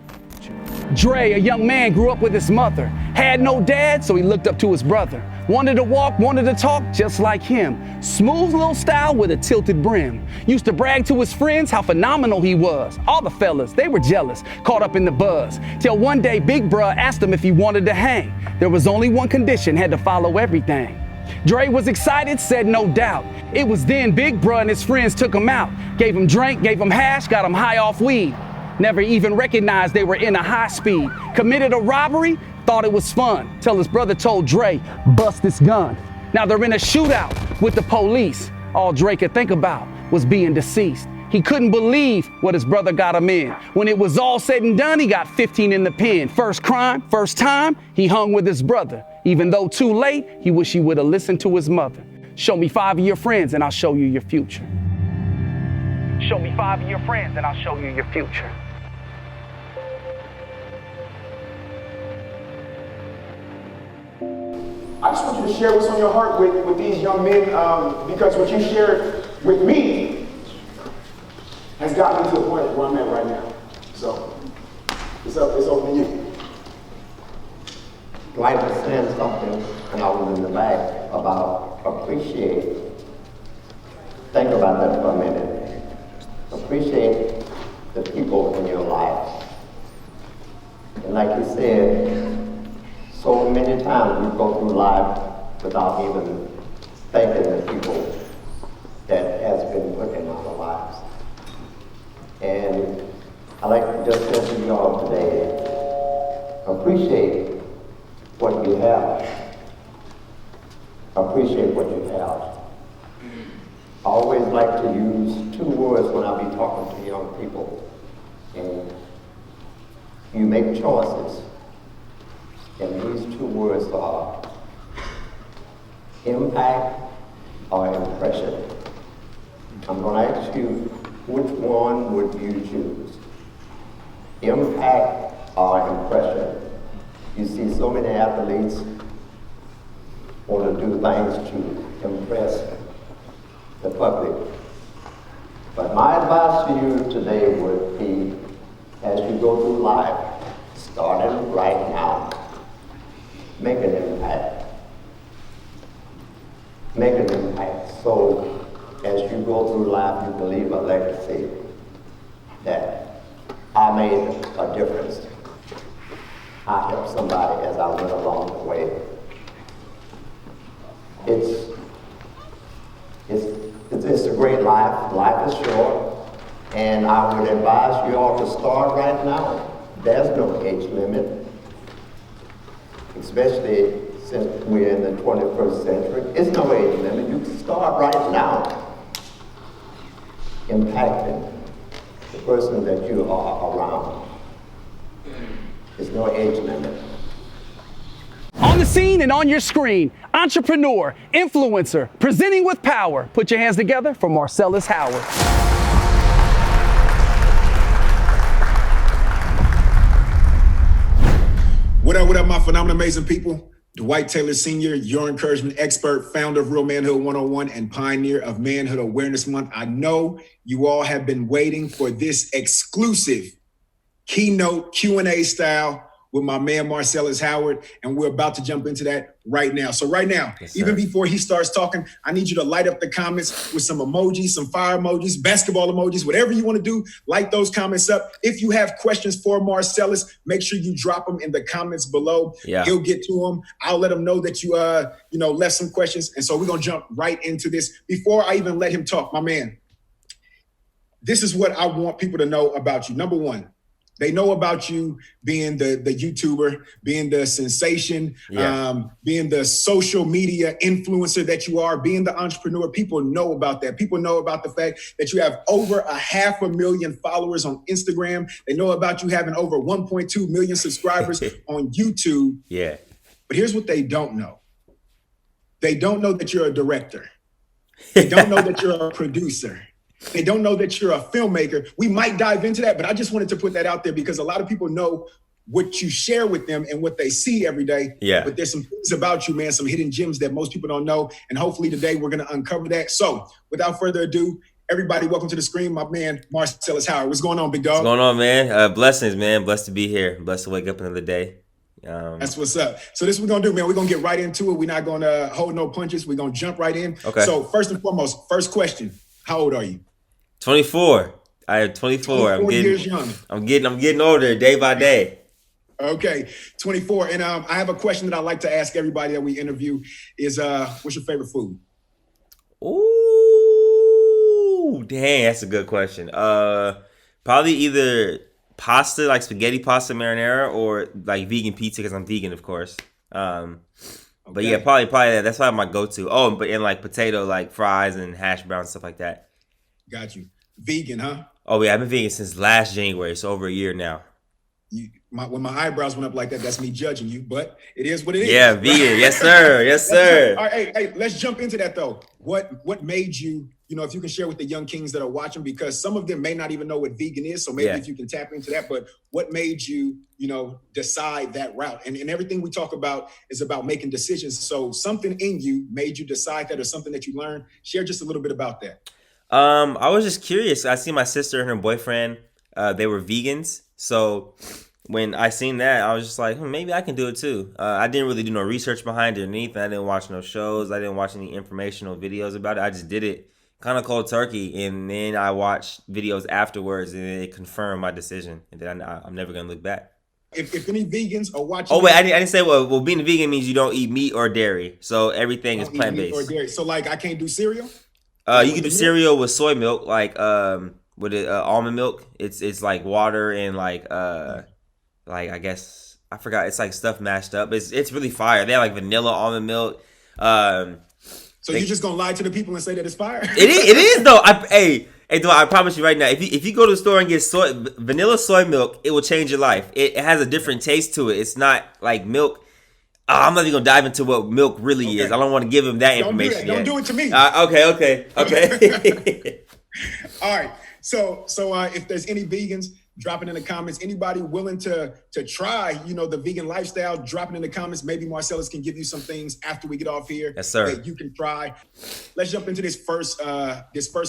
Dre, a young man, grew up with his mother. Had no dad, so he looked up to his brother. Wanted to walk, wanted to talk just like him. Smooth little style with a tilted brim. Used to brag to his friends how phenomenal he was. All the fellas, they were jealous, caught up in the buzz. Till one day, Big Bruh asked him if he wanted to hang. There was only one condition, had to follow everything. Dre was excited, said no doubt. It was then Big Bruh and his friends took him out. Gave him drink, gave him hash, got him high off weed. Never even recognized they were in a high speed. Committed a robbery, thought it was fun. Till his brother told Dre, bust this gun. Now they're in a shootout with the police. All Dre could think about was being deceased. He couldn't believe what his brother got him in. When it was all said and done, he got 15 in the pen. First crime, first time, he hung with his brother. Even though too late, he wished he would have listened to his mother. Show me 5 of your friends and I'll show you your future. Show me 5 of your friends and I'll show you your future. I just want you to share what's on your heart with these young men, because what you shared with me has gotten me to the point where I'm at right now. So, it's open to you. Dwight was saying something, and I was in the back, about appreciate. Think about that for a minute. Appreciate the people in your life. And like you said, so many times we go through life without even thanking the people that has been put in our lives. And I'd like to just say to you all today, appreciate what you have. Appreciate what you have. I always like to use 2 words when I be talking to young people. And you make choices. And these 2 words are impact or impression. I'm going to ask you, which one would you choose? Impact or impression? You see so many athletes want to do things to impress the public. But my advice to you today would be, as you go through life, starting right now, make an impact. Make an impact. So as you go through life, you can leave a legacy that I made a difference. I helped somebody as I went along the way. It's a great life. Life is short. And I would advise you all to start right now. There's no age limit. especially since we're in the 21st century. It's no age limit. You can start right now impacting the person that you are around. There's no age limit. On the scene and on your screen, entrepreneur, influencer, presenting with power. Put your hands together for Marcellus Howard. What up, my phenomenal, amazing people? Dwight Taylor Sr., your encouragement expert, founder of Real Manhood 101 and pioneer of Manhood Awareness Month. I know you all have been waiting for this exclusive Keynote Q&A style with my man Marcellus Howard, and we're about to jump into that right now. So right now, even before he starts talking, I need you to light up the comments with some emojis, some fire emojis, basketball emojis, whatever you want to do, light those comments up. If you have questions for Marcellus, make sure you drop them in the comments below. Yeah. He'll get to them. I'll let him know that you left some questions. And so we're going to jump right into this. Before I even let him talk, my man, this is what I want people to know about you. Number one, they know about you being the YouTuber, being the sensation, being the social media influencer that you are, being the entrepreneur. People know about that. People know about the fact that you have over 500,000 followers on Instagram. They know about you having over 1.2 million subscribers on YouTube. Yeah. But here's what they don't know. They don't know that you're a director. They don't know that you're a producer. They don't know that you're a filmmaker. We might dive into that, but I just wanted to put that out there because a lot of people know what you share with them and what they see every day. Yeah. But there's some things about you, man, some hidden gems that most people don't know. And hopefully today we're going to uncover that. So without further ado, everybody, welcome to the screen. My man, Marcellus Howard. What's going on, big dog? What's going on, man? Blessings, man. Blessed to be here. Blessed to wake up another day. That's what's up. So this is what we're going to do, man. We're going to get right into it. We're not going to hold no punches. We're going to jump right in. Okay. So first and foremost, first question, how old are you? 24. I am 24. 24 years young. I'm getting older day by day. Okay, 24. And I have a question that I like to ask everybody that we interview is, what's your favorite food? Ooh, dang, that's a good question. Probably either pasta, like spaghetti pasta marinara, or like vegan pizza because I'm vegan, of course. But yeah, probably that. That's probably my go-to. Oh, but in like potato, like fries and hash browns, stuff like that. Got you. Vegan, huh? Oh yeah, I've been vegan since last January, so over a year now. When my eyebrows went up like that, that's me judging you, but it is what it is. Yeah, vegan. Yes, sir. Yes, sir. All right, hey, let's jump into that though. What made you, if you can share with the young kings that are watching, because some of them may not even know what vegan is, so maybe if you can tap into that, but what made you, decide that route? And everything we talk about is about making decisions. So something in you made you decide that, or something that you learned. Share just a little bit about that. I was just curious. I see my sister and her boyfriend, they were vegans. So when I seen that, I was just like, maybe I can do it too. I didn't really do no research behind it or anything. I didn't watch no shows. I didn't watch any informational videos about it. I just did it kind of cold turkey. And then I watched videos afterwards and it confirmed my decision. And then I'm never going to look back. If any vegans are watching. Oh, wait, I didn't say, well, being a vegan means you don't eat meat or dairy. So everything is plant-based. So like I can't do cereal? You can do cereal with soy milk, like with almond milk. It's like water and like I guess I forgot. It's like stuff mashed up. It's really fire. They have like vanilla almond milk. So you're just gonna lie to the people and say that it's fire? It is though. Hey, I promise you right now. If you go to the store and get vanilla soy milk, it will change your life. It has a different taste to it. It's not like milk. I'm not even gonna dive into what milk really is. I don't want to give him that information. Don't do it to me. Okay. All right. So if there's any vegans, drop it in the comments. Anybody willing to try, the vegan lifestyle, drop it in the comments. Maybe Marcellus can give you some things after we get off here. Yes, sir. That you can try. Let's jump into this first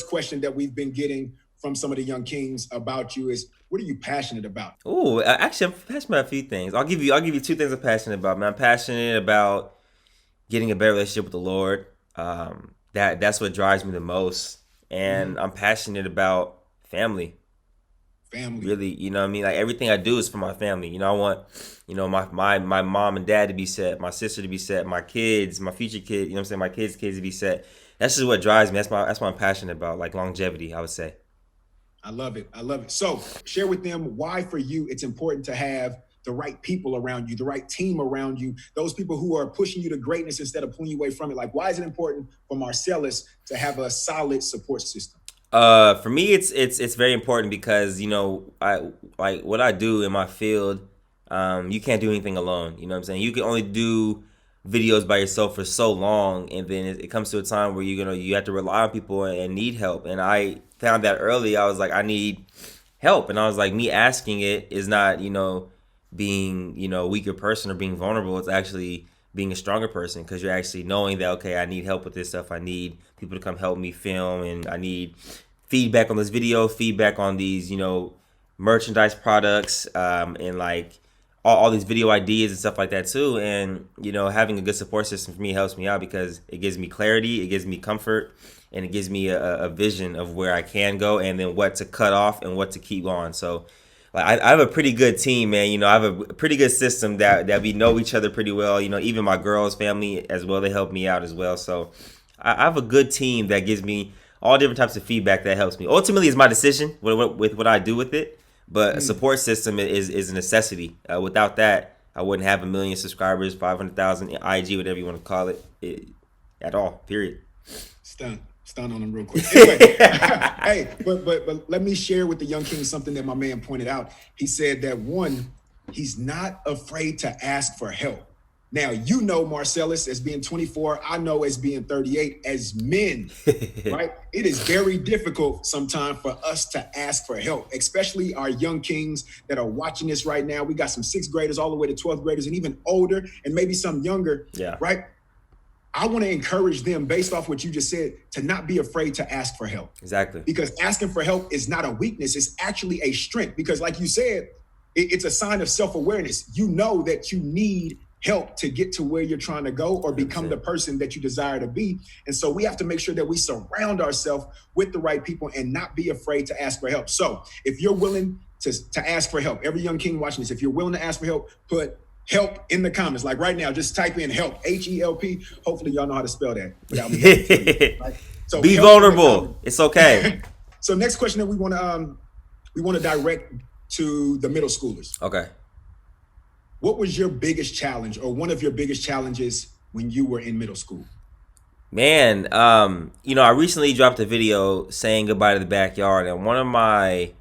question that we've been getting from some of the young kings about you is, what are you passionate about? Oh, actually, I'm passionate about a few things. I'll give you 2 things I'm passionate about. Man, I'm passionate about getting a better relationship with the Lord. That's what drives me the most. And I'm passionate about family. Really, what I mean? Like everything I do is for my family. I want, my mom and dad to be set, my sister to be set, my kids, my future kids, my kids' kids to be set. That's just what drives me. That's what I'm passionate about, like longevity, I would say. I love it. So share with them why for you it's important to have the right people around you, the right team around you, those people who are pushing you to greatness instead of pulling you away from it? Like, why is it important for Marcellus to have a solid support system? For me, it's very important because, you know, I like what I do in my field. You can't do anything alone. You know what I'm saying? You can only do videos by yourself for so long, and then it comes to a time where you have to rely on people and need help. And I found that early. I was like, I need help, and I was like, me asking it is not, you know, being, you know, a weaker person or being vulnerable. It's actually being a stronger person, because you're actually knowing that, okay, I need help with this stuff. I need people to come help me film, and I need feedback on this video, feedback on these, you know, merchandise products, and like all these video ideas and stuff like that too. And, you know, having a good support system for me helps me out because it gives me clarity, it gives me comfort, and it gives me a vision of where I can go and then what to cut off and what to keep on. So like I have a pretty good team, man. You know, I have a pretty good system that we know each other pretty well. You know, even my girls' family as well, they help me out as well. So I have a good team that gives me all different types of feedback that helps me. Ultimately, it's my decision with what I do with it. But a support system is a necessity. Without that, I wouldn't have 1 million subscribers, 500,000 IG, whatever you want to call it, at all. Period. Stun on them real quick. Anyway, hey, but let me share with the Young King something that my man pointed out. He said that one, he's not afraid to ask for help. Now, you know Marcellus as being 24, I know as being 38, as men, right? It is very difficult sometimes for us to ask for help, especially our young kings that are watching this right now. We got some 6th graders all the way to 12th graders and even older and maybe some younger, right? I want to encourage them, based off what you just said, to not be afraid to ask for help. Exactly. Because asking for help is not a weakness, it's actually a strength. Because like you said, it's a sign of self-awareness. You know that you need help to get to where you're trying to go or become the person that you desire to be. And so we have to make sure that we surround ourselves with the right people and not be afraid to ask for help. So if you're willing to ask for help, every young king watching this, if you're willing to ask for help, put help in the comments. Like right now, just type in help, HELP. Hopefully y'all know how to spell that without me. Right? So be vulnerable. It's okay. So next question that we want to direct to the middle schoolers. Okay. What was your biggest challenge or one of your biggest challenges when you were in middle school? Man, you know, I recently dropped a video saying goodbye to the backyard, and one of my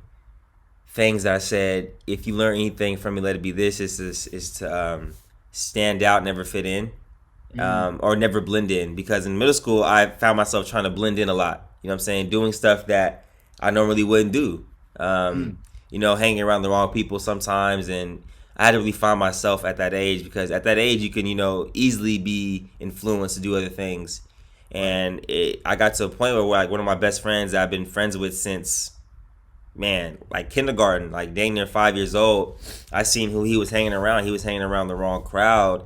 things that I said, if you learn anything from me, let it be this, is to stand out, never fit in, or never blend in. Because in middle school, I found myself trying to blend in a lot. You know what I'm saying? Doing stuff that I normally wouldn't do. You know, hanging around the wrong people sometimes, and I had to really find myself at that age, because at that age you can, you know, easily be influenced to do other things. And I got to a point where like one of my best friends that I've been friends with since, man, like kindergarten, like dang near 5 years old, I seen who he was hanging around. He was hanging around the wrong crowd,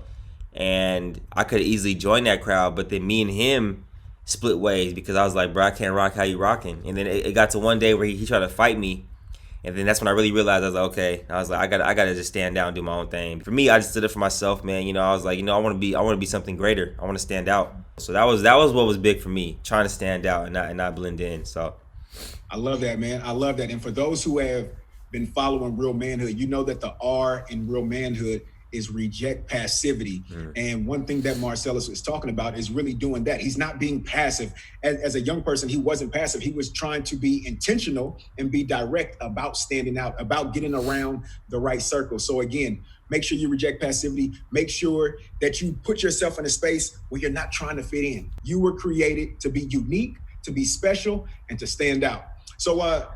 and I could easily join that crowd, but then me and him split ways because I was like, bro, I can't rock how you rocking. And then it got to one day where he tried to fight me. And then that's when I really realized, I was like, okay. I was like, I gotta just stand down and do my own thing. For me, I just did it for myself, man. You know, I was like, you know, I want to be something greater. I want to stand out. So that was what was big for me, trying to stand out and not blend in. So I love that, man. I love that. And for those who have been following Real Manhood, you know that the R in Real Manhood is reject passivity. And one thing that Marcellus was talking about is really doing that. He's not being passive. As a young person, he wasn't passive. He was trying to be intentional and be direct about standing out, about getting around the right circle. So again, make sure you reject passivity. Make sure that you put yourself in a space where you're not trying to fit in. You were created to be unique, to be special, and to stand out. So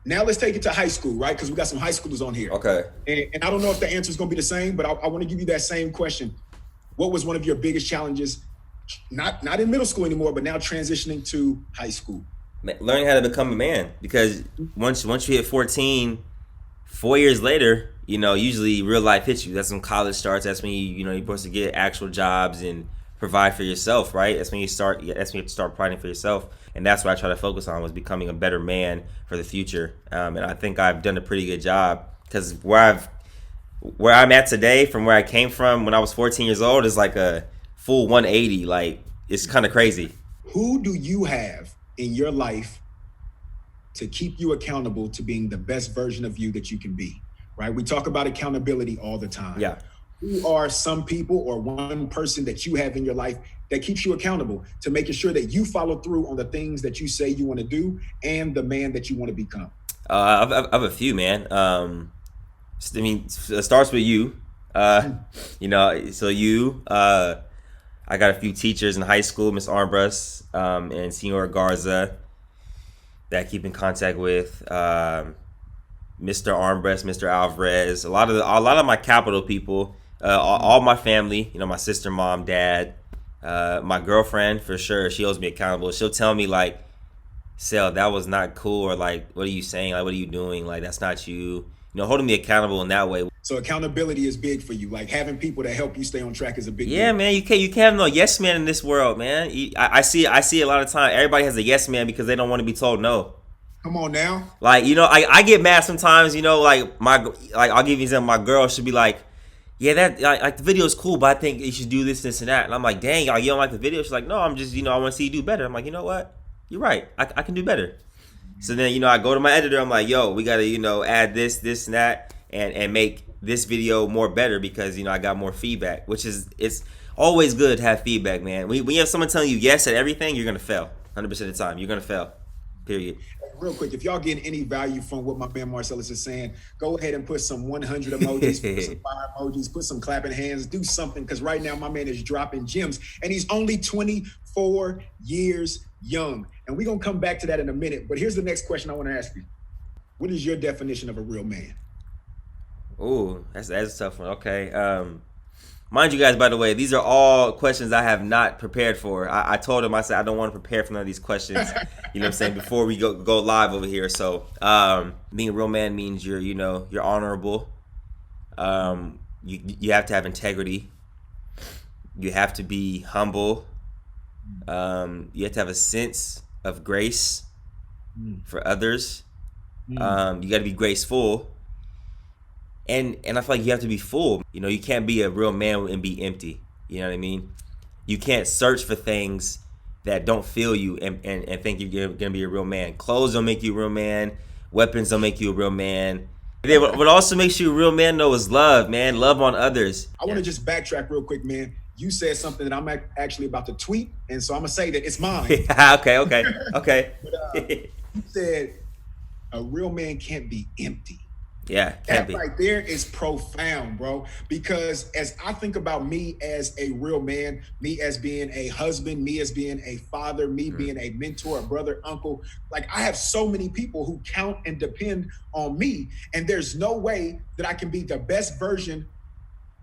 now let's take it to high school, right? Because we got some high schoolers on here. Okay. And I don't know if the answer is going to be the same, but I want to give you that same question. What was one of your biggest challenges, not in middle school anymore, but now transitioning to high school? Learning how to become a man, because once you hit 14, 4 years later, you know, usually real life hits you. That's when college starts. That's when you're supposed to get actual jobs and provide for yourself, right? That's when you have to start providing for yourself. And that's what I try to focus on, was becoming a better man for the future. And I think I've done a pretty good job, because where I'm at today from where I came from when I was 14 years old is like a full 180. Like, it's kind of crazy. Who do you have in your life to keep you accountable to being the best version of you that you can be? right? We talk about accountability all the time. Yeah. Who are some people or one person that you have in your life that keeps you accountable to making sure that you follow through on the things that you say you want to do and the man that you want to become? I have a few, man. I mean, it starts with you. You know, so you. I got a few teachers in high school, Miss Armbrust and Senor Garza, that I keep in contact with. Mr. Armbrust, Mr. Alvarez, a lot of my capital people, all my family. You know, my sister, mom, dad, my girlfriend for sure. She holds me accountable. She'll tell me like, "Sel, that was not cool," or like, "What are you saying? Like, what are you doing? Like, that's not you." You know, holding me accountable in that way. So accountability is big for you. Like having people that help you stay on track is a big Yeah, deal. man, you can't have no yes man in this world, man. I see a lot of time. Everybody has a yes man because they don't want to be told no. Come on now. Like, you know, I get mad sometimes. You know, like I'll give you an example. My girl should be like, "Yeah, that like the video is cool, but I think you should do this, and that." And I'm like, "Dang, y'all, you don't like the video?" She's like, "No, I'm just, you know, I want to see you do better." I'm like, "You know what? You're right. I can do better." So then, you know, I go to my editor. I'm like, "Yo, we gotta, you know, add this, and that, and make this video more better because, you know, I got more feedback." Which is, it's always good to have feedback, man. When you have someone telling you yes at everything, you're gonna fail 100% of the time. You're gonna fail. Period. Real quick, if y'all getting any value from what my man Marcellus is saying, go ahead and put some 100 emojis, put some fire emojis, put some clapping hands, do something, because right now my man is dropping gems, and he's only 24 years young. And we're going to come back to that in a minute, but here's the next question I want to ask you. What is your definition of a real man? Ooh, that's a tough one. Okay. Mind you guys, by the way, these are all questions I have not prepared for. I told him, I said, I don't want to prepare for none of these questions, you know what I'm saying, before we go live over here. So being a real man means you're honorable. You have to have integrity. You have to be humble. You have to have a sense of grace for others. You got to be graceful. And I feel like you have to be full. You know, you can't be a real man and be empty. You know what I mean? You can't search for things that don't fill you and think you're going to be a real man. Clothes don't make you a real man. Weapons don't make you a real man. What also makes you a real man, though, is love, man. Love on others. I want to just backtrack real quick, man. You said something that I'm actually about to tweet, and so I'm going to say that it's mine. Okay. But, you said a real man can't be empty. Yeah, can't be. That right there is profound, bro. Because as I think about me as a real man, me as being a husband, me as being a father, me being a mentor, a brother, uncle, like I have so many people who count and depend on me. And there's no way that I can be the best version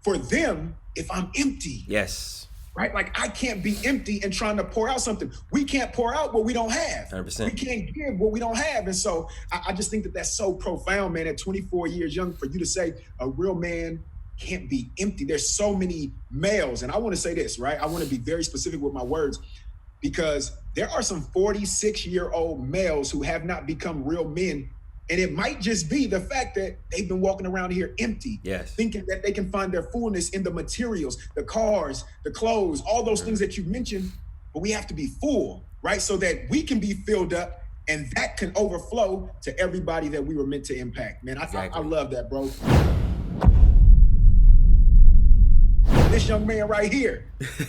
for them if I'm empty. Yes. Right? Like I can't be empty and trying to pour out something. We can't pour out what we don't have. 100%. We can't give what we don't have. And so I just think that that's so profound, man, at 24 years young, for you to say a real man can't be empty. There's so many males. And I want to say this, right? I want to be very specific with my words, because there are some 46-year-old males who have not become real men. And it might just be the fact that they've been walking around here empty, thinking that they can find their fullness in the materials, the cars, the clothes, all those things that you mentioned. But we have to be full, right? So that we can be filled up and that can overflow to everybody that we were meant to impact. Man, I love that, bro. This young man right here,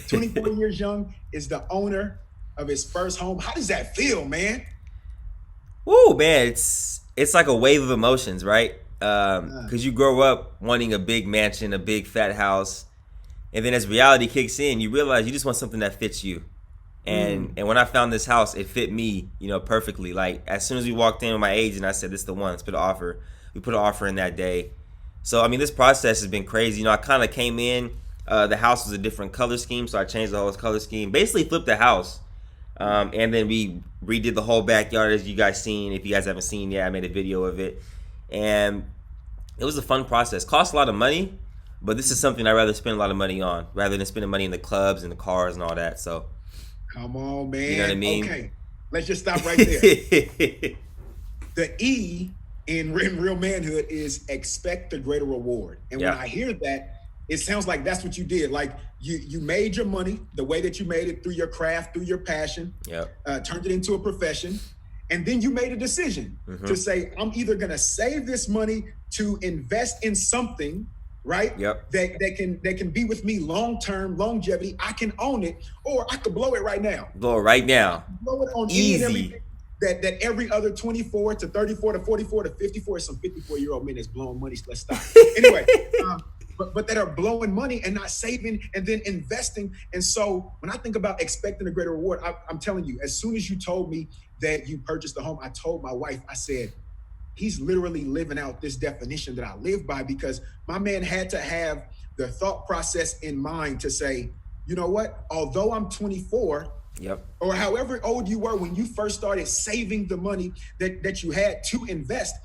24 years young, is the owner of his first home. How does that feel, man? Woo, man, it's like a wave of emotions, right? Because you grow up wanting a big mansion, a big fat house, and then as reality kicks in, you realize you just want something that fits you. And when I found this house, it fit me, you know, perfectly. Like as soon as we walked in with my agent, I said, "This is the one. Let's put an offer." We put an offer in that day. So I mean, this process has been crazy. You know, I kind of came in. The house was a different color scheme, so I changed the whole color scheme. Basically, flipped the house. And then we redid the whole backyard, as you guys seen. If you guys haven't seen yet, I made a video of it. And it was a fun process. Cost a lot of money, but this is something I'd rather spend a lot of money on rather than spending money in the clubs and the cars and all that. So, come on, man. You know what I mean? Okay, let's just stop right there. The E in real manhood is expect a greater reward. And when I hear that, it sounds like that's what you did. Like you made your money the way that you made it, through your craft, through your passion, turned it into a profession. And then you made a decision to say, I'm either gonna save this money to invest in something, right? Yep. That can be with me long-term, longevity. I can own it, or I could blow it right now. Blow it right now. Blow it on any and everything that every other 24 to 34 to 44 to 54, some 54-year-old men that's blowing money. So let's stop. Anyway, but that are blowing money and not saving and then investing. And so when I think about expecting a greater reward, I'm telling you, as soon as you told me that you purchased a home, I told my wife, I said, he's literally living out this definition that I live by, because my man had to have the thought process in mind to say, you know what, although I'm 24, or however old you were when you first started saving the money that you had to invest,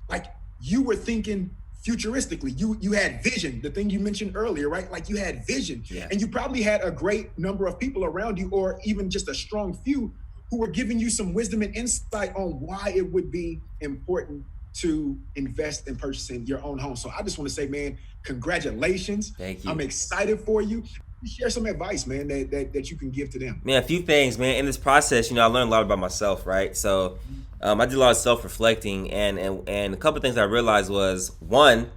like you were thinking futuristically, you had vision, the thing you mentioned earlier, right? Like you had vision, and you probably had a great number of people around you, or even just a strong few, who were giving you some wisdom and insight on why it would be important to invest in purchasing your own home. So I just want to say, man, congratulations. Thank you. I'm excited for you. Share some advice, man, that you can give to them. Man, a few things, man. In this process, I learned a lot about myself, right? So I did a lot of self-reflecting, and a couple of things I realized was, one,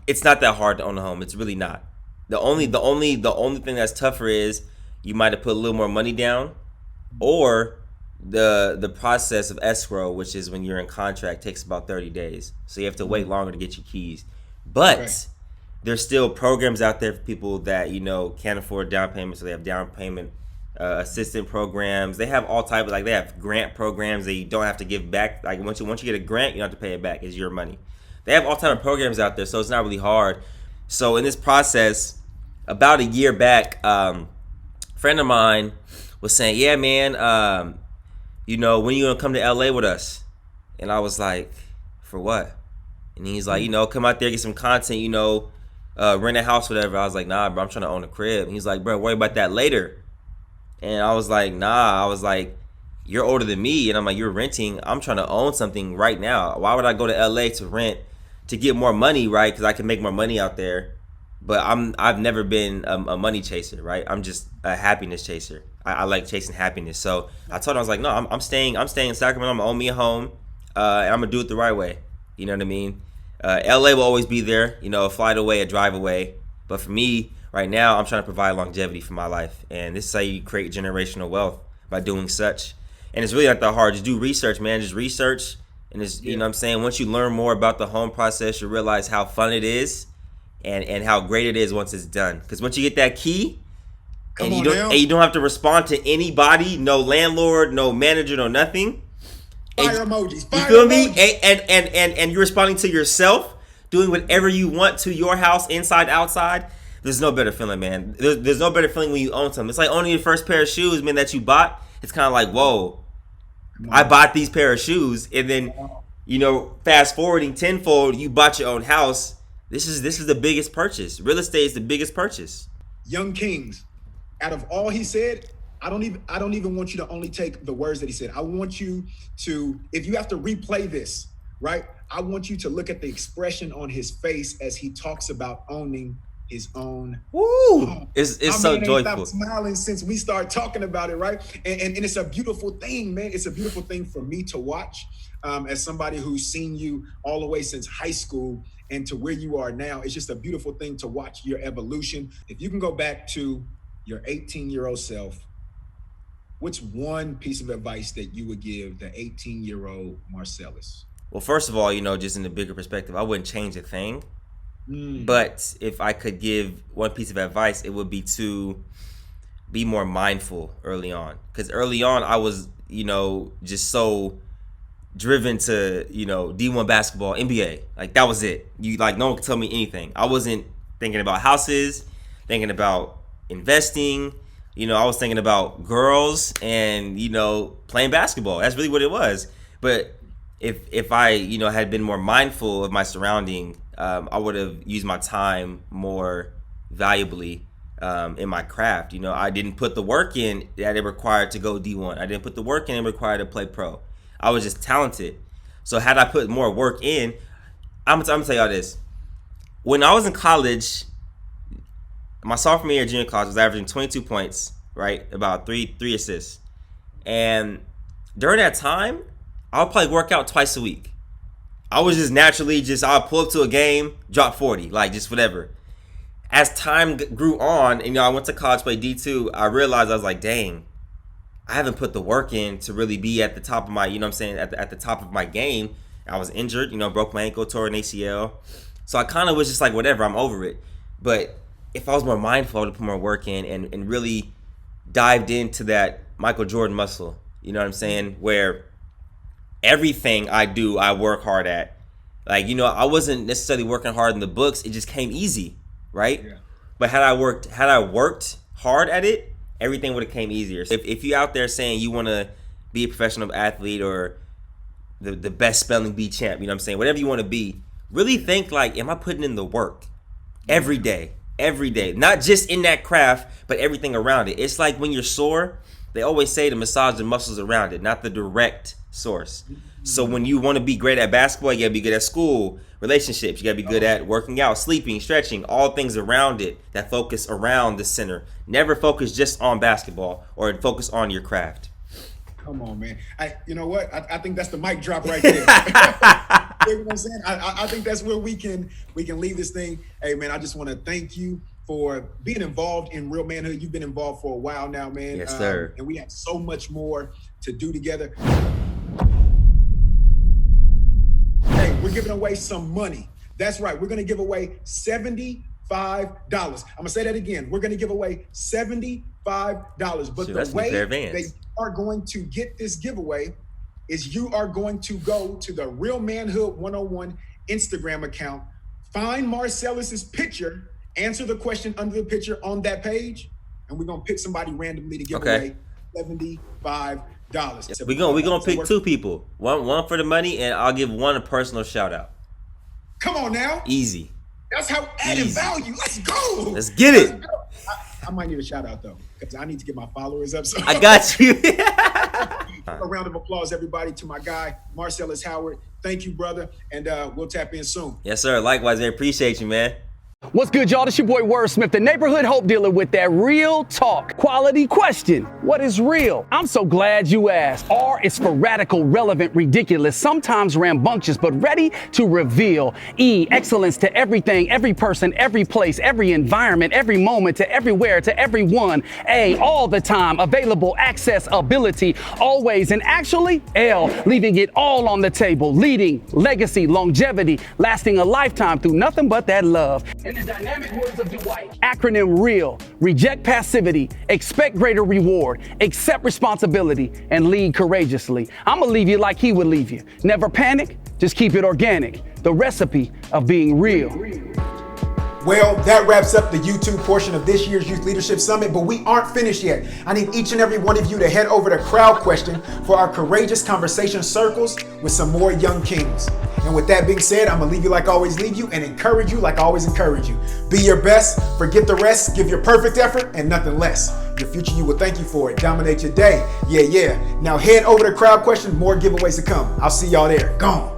it's not that hard to own a home. It's really not. The only thing that's tougher is you might have put a little more money down, or the process of escrow, which is when you're in contract, takes about 30 days. So you have to wait longer to get your keys. But there's still programs out there for people that, can't afford down payment. So they have down payment assistant programs. They have all types of, they have grant programs that you don't have to give back. Like once you get a grant, you don't have to pay it back. It's your money. They have all types of programs out there, so it's not really hard. So in this process, about a year back, a friend of mine was saying, yeah, man, when you gonna come to LA with us? And I was like, for what? And he's like, come out there, get some content, rent a house, whatever. I was like, nah, bro, I'm trying to own a crib. And he's like, bro, worry about that later. And I was like, nah. I was like, you're older than me. And I'm like, you're renting. I'm trying to own something right now. Why would I go to LA to rent to get more money, right? Because I can make more money out there. But I've never been a money chaser, right? I'm just a happiness chaser. I like chasing happiness. So I told him, I was like, no, I'm staying in Sacramento. I'm gonna own me a home, and I'm gonna do it the right way. You know what I mean? LA will always be there, a flight away, a drive away. But for me, right now, I'm trying to provide longevity for my life. And this is how you create generational wealth, by doing such. And it's really not that hard. Just do research, man. Just research. And it's, you know what I'm saying? Once you learn more about the home process, you realize how fun it is and how great it is once it's done. Because once you get that key, and you don't have to respond to anybody, no landlord, no manager, no nothing. Fire emojis. You feel me? And you're responding to yourself, doing whatever you want to your house, inside, outside. There's no better feeling, man. There's no better feeling when you own something. It's like owning your first pair of shoes, man, that you bought. It's kind of like, whoa, I bought these pair of shoes, and then, fast forwarding tenfold, you bought your own house. This is the biggest purchase. Real estate is the biggest purchase. Young Kings, out of all he said, I don't even want you to only take the words that he said. I want you to, if you have to replay this, right? I want you to look at the expression on his face as he talks about owning his own. Woo! It's so joyful. I've smiling since we started talking about it, right? And it's a beautiful thing, man. It's a beautiful thing for me to watch, as somebody who's seen you all the way since high school and to where you are now. It's just a beautiful thing to watch your evolution. If you can go back to your 18-year-old self, what's one piece of advice that you would give the 18-year-old Marcellus? Well, first of all, just in the bigger perspective, I wouldn't change a thing. But if I could give one piece of advice, it would be to be more mindful early on. Because early on, I was, just so driven to, D1 basketball, NBA. Like, that was it. No one could tell me anything. I wasn't thinking about houses, thinking about investing. I was thinking about girls and, playing basketball. That's really what it was. But if I, had been more mindful of my surrounding, I would have used my time more valuably in my craft. I didn't put the work in that it required to go D1. I didn't put the work in it required to play pro. I was just talented. So had I put more work in, I'm gonna tell y'all this. When I was in college, my sophomore year of junior college, I was averaging 22 points, right? About three assists. And during that time, I'll probably work out twice a week. I was just naturally I'll pull up to a game, drop 40, like just whatever. As time grew on, and I went to college, play D2, I realized I was like, dang, I haven't put the work in to really be at the top of my, at the top of my game. I was injured, broke my ankle, tore an ACL. So I kind of was just like, whatever, I'm over it. But if I was more mindful, I would put more work in and really dived into that Michael Jordan muscle. You know what I'm saying? Where everything I do, I work hard at. Like, I wasn't necessarily working hard in the books. It just came easy, right? Yeah. But had I worked hard at it, everything would have came easier. So if you're out there saying you want to be a professional athlete or the best spelling bee champ, you know what I'm saying? Whatever you want to be, really think like, am I putting in the work every day? Every day. Not just in that craft, but everything around it. It's like when you're sore, they always say to massage the muscles around it, not the direct source. So when you want to be great at basketball, you got to be good at school, relationships. You got to be good at working out, sleeping, stretching, all things around it that focus around the center. Never focus just on basketball or focus on your craft. Come on, man. You know what? I think that's the mic drop right there. You know what I'm saying? I think that's where we can leave this thing. Hey, man, I just want to thank you for being involved in Real Manhood. You've been involved for a while now, man. Yes, sir. And we have so much more to do together. Hey, we're giving away some money. That's right. We're going to give away $75. I'm going to say that again. We're going to give away $75. But the way they are going to get this giveaway is you are going to go to the Real Manhood 101 Instagram account, find Marcellus's picture, answer the question under the picture on that page, and we're going to pick somebody randomly to give away $75. We're gonna pick two people. One for the money, and I'll give one a personal shout out. Come on now. Easy. That's how added value. Let's go. Let's get it. I might need a shout out though, because I need to get my followers up. So I got you. A round of applause, everybody, to my guy, Marcellus Howard. Thank you, brother. And we'll tap in soon. Yes, sir. Likewise, I appreciate you, man. What's good, y'all? This your boy Wordsmith, the neighborhood hope dealer with that real talk quality question. What is real? I'm so glad you asked. R is for radical, relevant, ridiculous, sometimes rambunctious, but ready to reveal. E, excellence to everything, every person, every place, every environment, every moment, to everywhere, to everyone. A, all the time, available, access, ability, always, and actually, L, leaving it all on the table, leading, legacy, longevity, lasting a lifetime through nothing but that love. In the dynamic words of Dwight. Acronym REAL. Reject passivity. Expect greater reward. Accept responsibility. And lead courageously. I'm going to leave you like he would leave you. Never panic. Just keep it organic. The recipe of being real. Well, that wraps up the YouTube portion of this year's Youth Leadership Summit, but we aren't finished yet. I need each and every one of you to head over to Crowd Question for our courageous conversation circles with some more young kings. And with that being said, I'm gonna leave you like I always leave you and encourage you like I always encourage you. Be your best, forget the rest, give your perfect effort and nothing less. Your future you will thank you for it. Dominate your day. Yeah. Now head over to Crowd Question, more giveaways to come. I'll see y'all there. Gone.